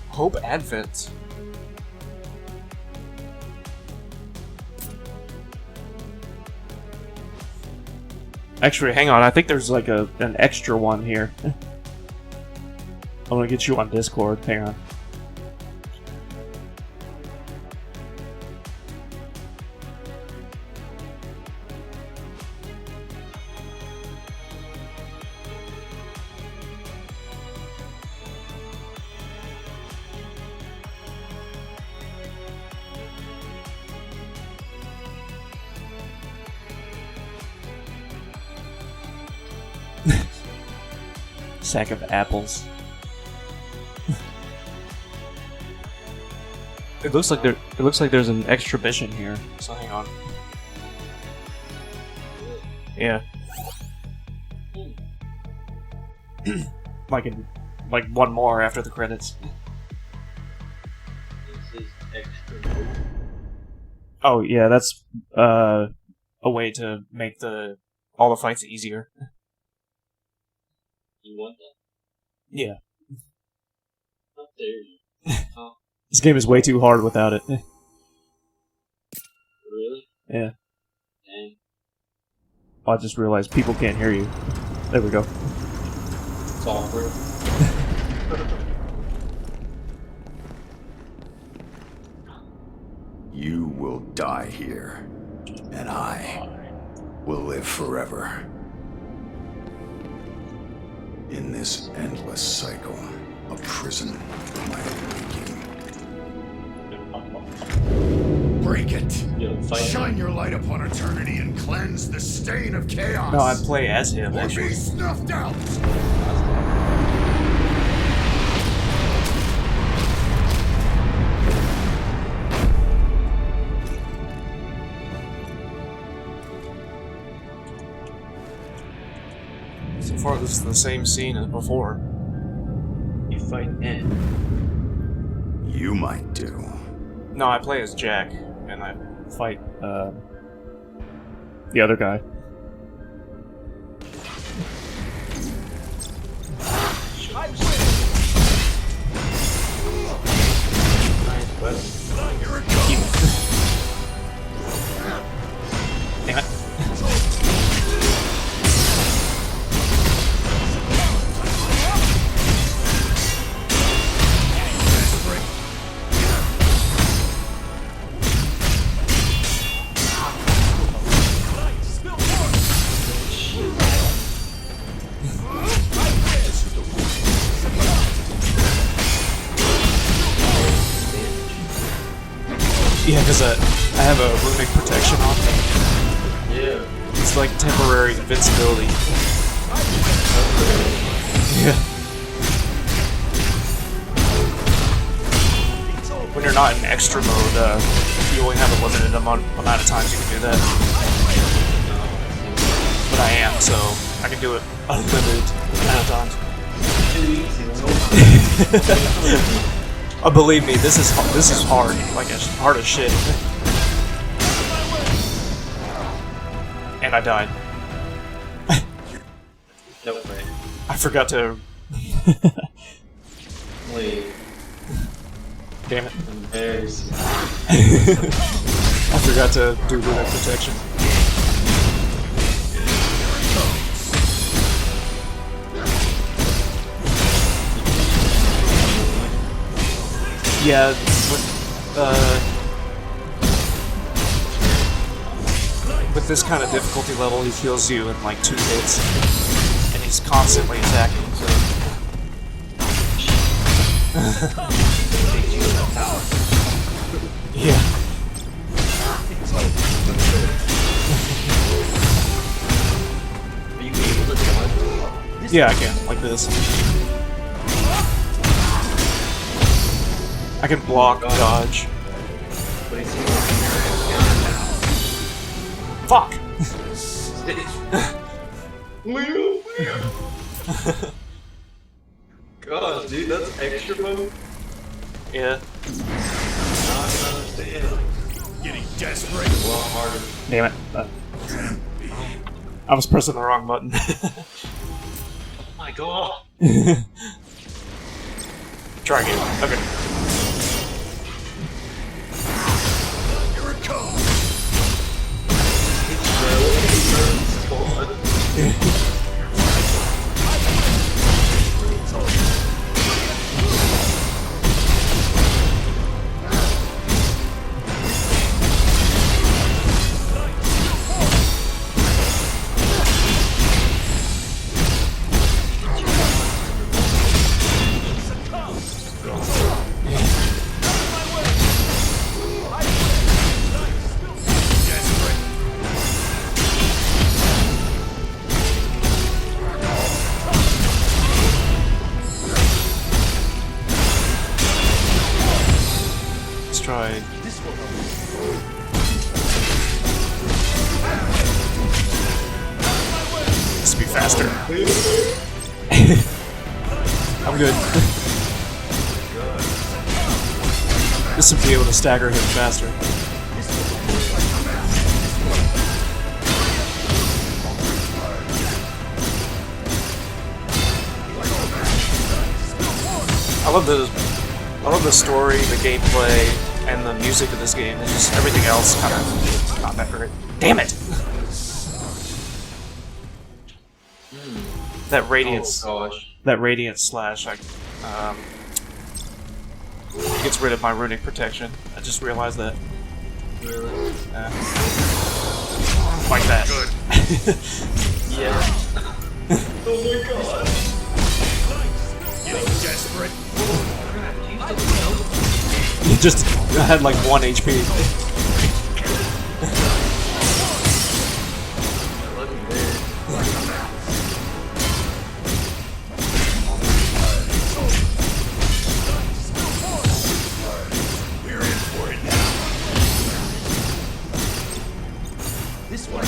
Hope Advent. Actually, hang on. I think there's like an extra one here. I'm gonna get you on Discord. Hang on. Sack of apples. It looks like there's an extra mission here. So hang on. Yeah. like one more after the credits. This is extra mode. Oh yeah, that's a way to make all the fights easier. You want that? Yeah. How dare you? Oh, This game is way too hard without it. really? Yeah. Dang. I just realized people can't hear you. There we go. It's awkward. You will die here, and I will live forever. In this endless cycle, a prison of my own making. Break it! Yo, fight. Shine your light upon eternity and cleanse the stain of chaos. No, I play as him, Or actually. be snuffed out. So far, this is the same scene as before. You fight N. You might do. No, I play as Jack, and I fight the other guy. Nice weapon. Damn it. Yeah, because I have a runic protection on me. Yeah. It's like temporary invincibility. Yeah. When you're not in extra mode, you only have a limited amount of times you can do that. But I am, so I can do it unlimited amount of times. Oh, believe me, this is hard, like as hard as shit. And I died. No way. I forgot to. Wait. Damn it! Embarrassing. I forgot to do runic protection. Yeah, with this kind of difficulty level, he kills you in like 2 hits, and he's constantly attacking. So. Yeah. Are you able to dodge? Yeah, I can, like this. I can block, dodge. But he's Fuck! God, dude, that's extra mode? Yeah. Now I can understand. Getting desperate. A lot harder. Damn it. I was pressing the wrong button. Oh my god. Try again. Okay. Here it comes. try. This will be faster. I'm good. This would be able to stagger him faster. I love the story, the gameplay, and the music of this game. It's just everything else kind of not that great. Damn it! That radiance. Oh gosh. That radiance slash like gets rid of my runic protection. I just realized that. Really? Like that. Yeah. Oh my god. Getting desperate. You just had like 1 HP. We're in for it now. This one.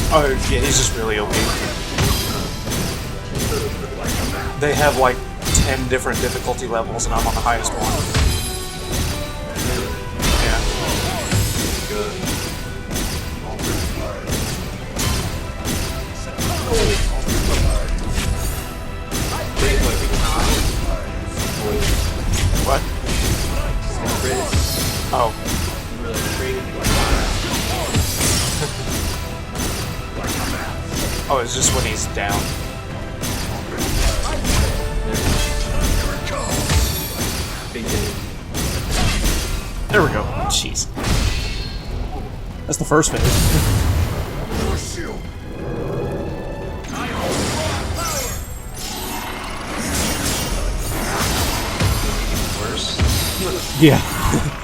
Oh yeah, he's just really OP. They have like 10 different difficulty levels, and I'm on the highest one. Yeah. Good. What? Oh. Oh, it's just when he's down. There we go. Jeez. That's the first phase. Worse? Yeah,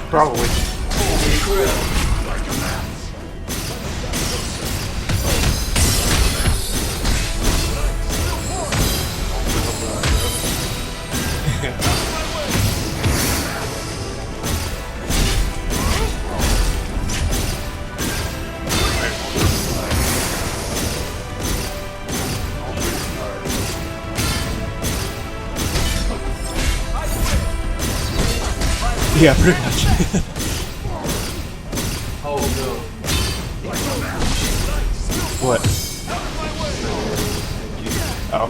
probably. Yeah, pretty much. Oh no. What? Oh.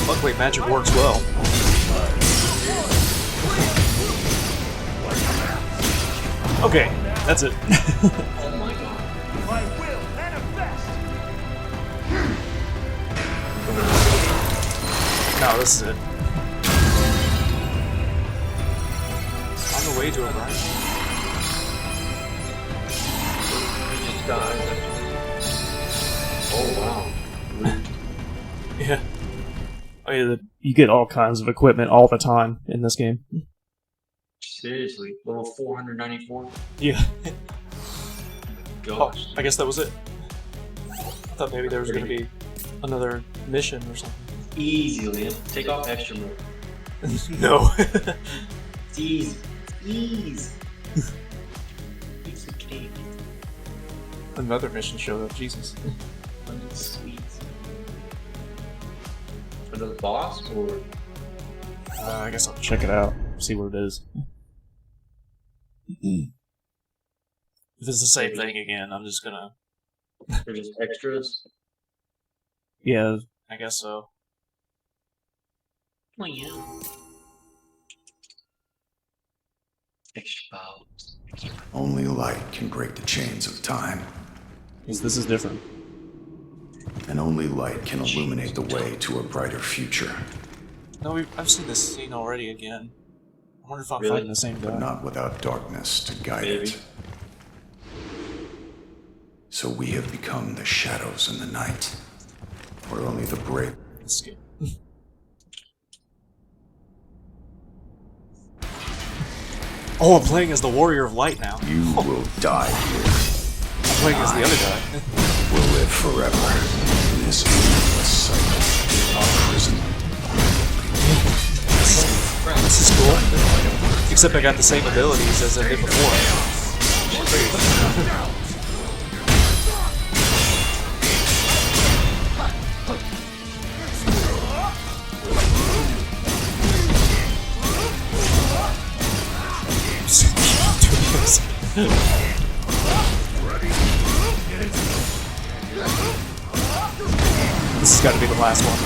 Luckily, magic works well. Okay, that's it. Oh my god. My will manifest. No, this is it. On the way to it, right? He just dies. Oh wow. Yeah. Oh yeah, you get all kinds of equipment all the time in this game. Seriously, level 494? Yeah. Oh, Gosh. I guess that was it. I thought maybe there was going to be another mission or something. Easy, Liam. Take off extra mode. No. It's easy. Easy. Piece of cake. Another mission showed up, Jesus. Sweet. For the boss, or? I guess I'll check it out, see what it is. If it's the same thing again, I'm just gonna... Or just extras? Yeah, I guess so. Oh yeah. Extra powers. Only light can break the chains of time. Because this is different. And only light can illuminate the way to a brighter future. No, I've seen this scene already again. I wonder if I'm Really? fighting the same guy. But not without darkness to guide Maybe. it. So we have become the shadows in the night, where only the brave... Escape. Oh, I'm playing as the Warrior of Light now. You will die here. I'm playing as the other guy. Will live forever in this endless cycle of prison. This is cool. Except I got the same abilities as I did before. This has got to be the last one.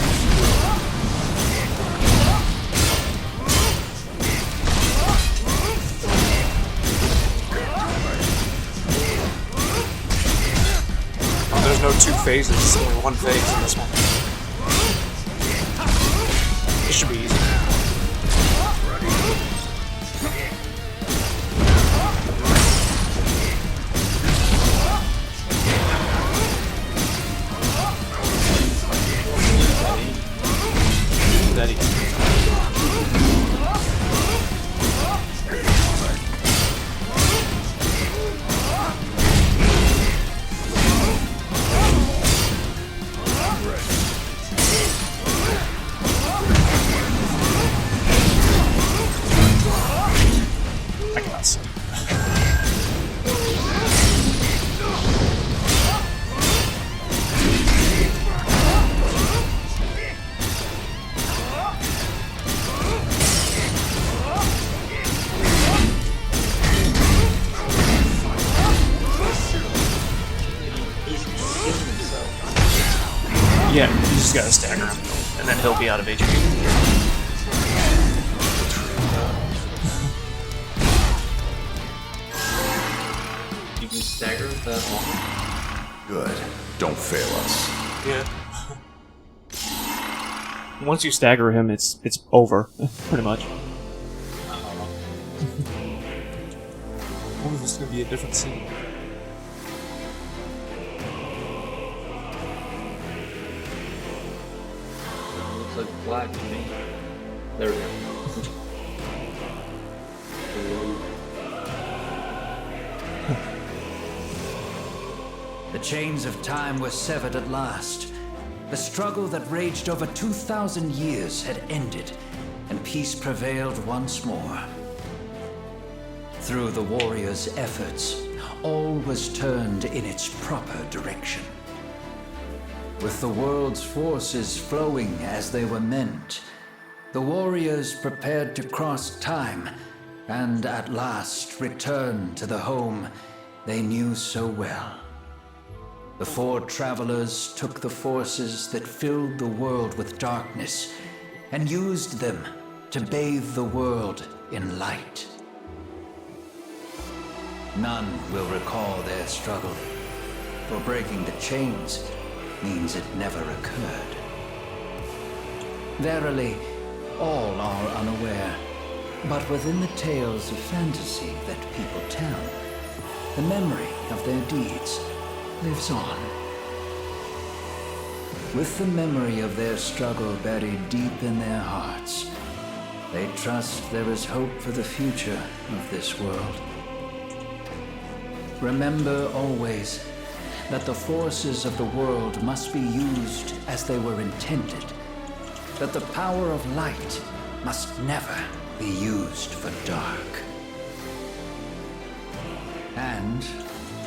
Oh, there's no two phases, it's only one phase in this one. This should be easy. Yeah, you just gotta stagger him, and then he'll be out of HP. You can stagger with that long? Good. Don't fail us. Yeah. Once you stagger him, it's over, pretty much. Oh, this is gonna be a different scene. Looks like black to me. There we go. The chains of time were severed at last. The struggle that raged over 2,000 years had ended, and peace prevailed once more. Through the warriors' efforts, all was turned in its proper direction. With the world's forces flowing as they were meant, the warriors prepared to cross time and at last return to the home they knew so well. The four travelers took the forces that filled the world with darkness and used them to bathe the world in light. None will recall their struggle, for breaking the chains means it never occurred. Verily, all are unaware, but within the tales of fantasy that people tell, the memory of their deeds lives on. With the memory of their struggle buried deep in their hearts, they trust there is hope for the future of this world. Remember always that the forces of the world must be used as they were intended, that the power of light must never be used for dark, and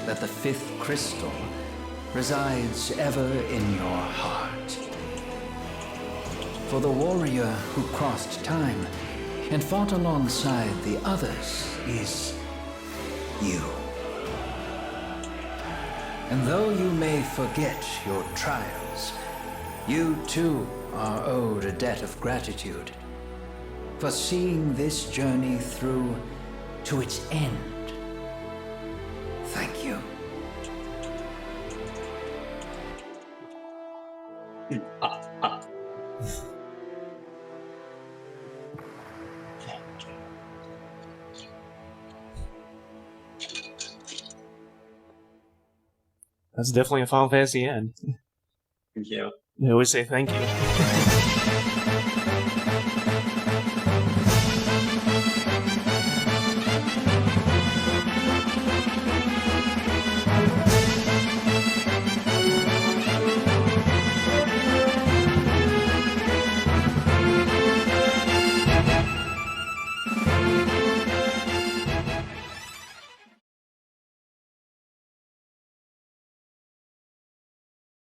that the fifth crystal resides ever in your heart. For the warrior who crossed time and fought alongside the others is you. And though you may forget your trials, you too are owed a debt of gratitude for seeing this journey through to its end. Thank you. That's definitely a Final Fantasy end. Yeah. They always say thank you.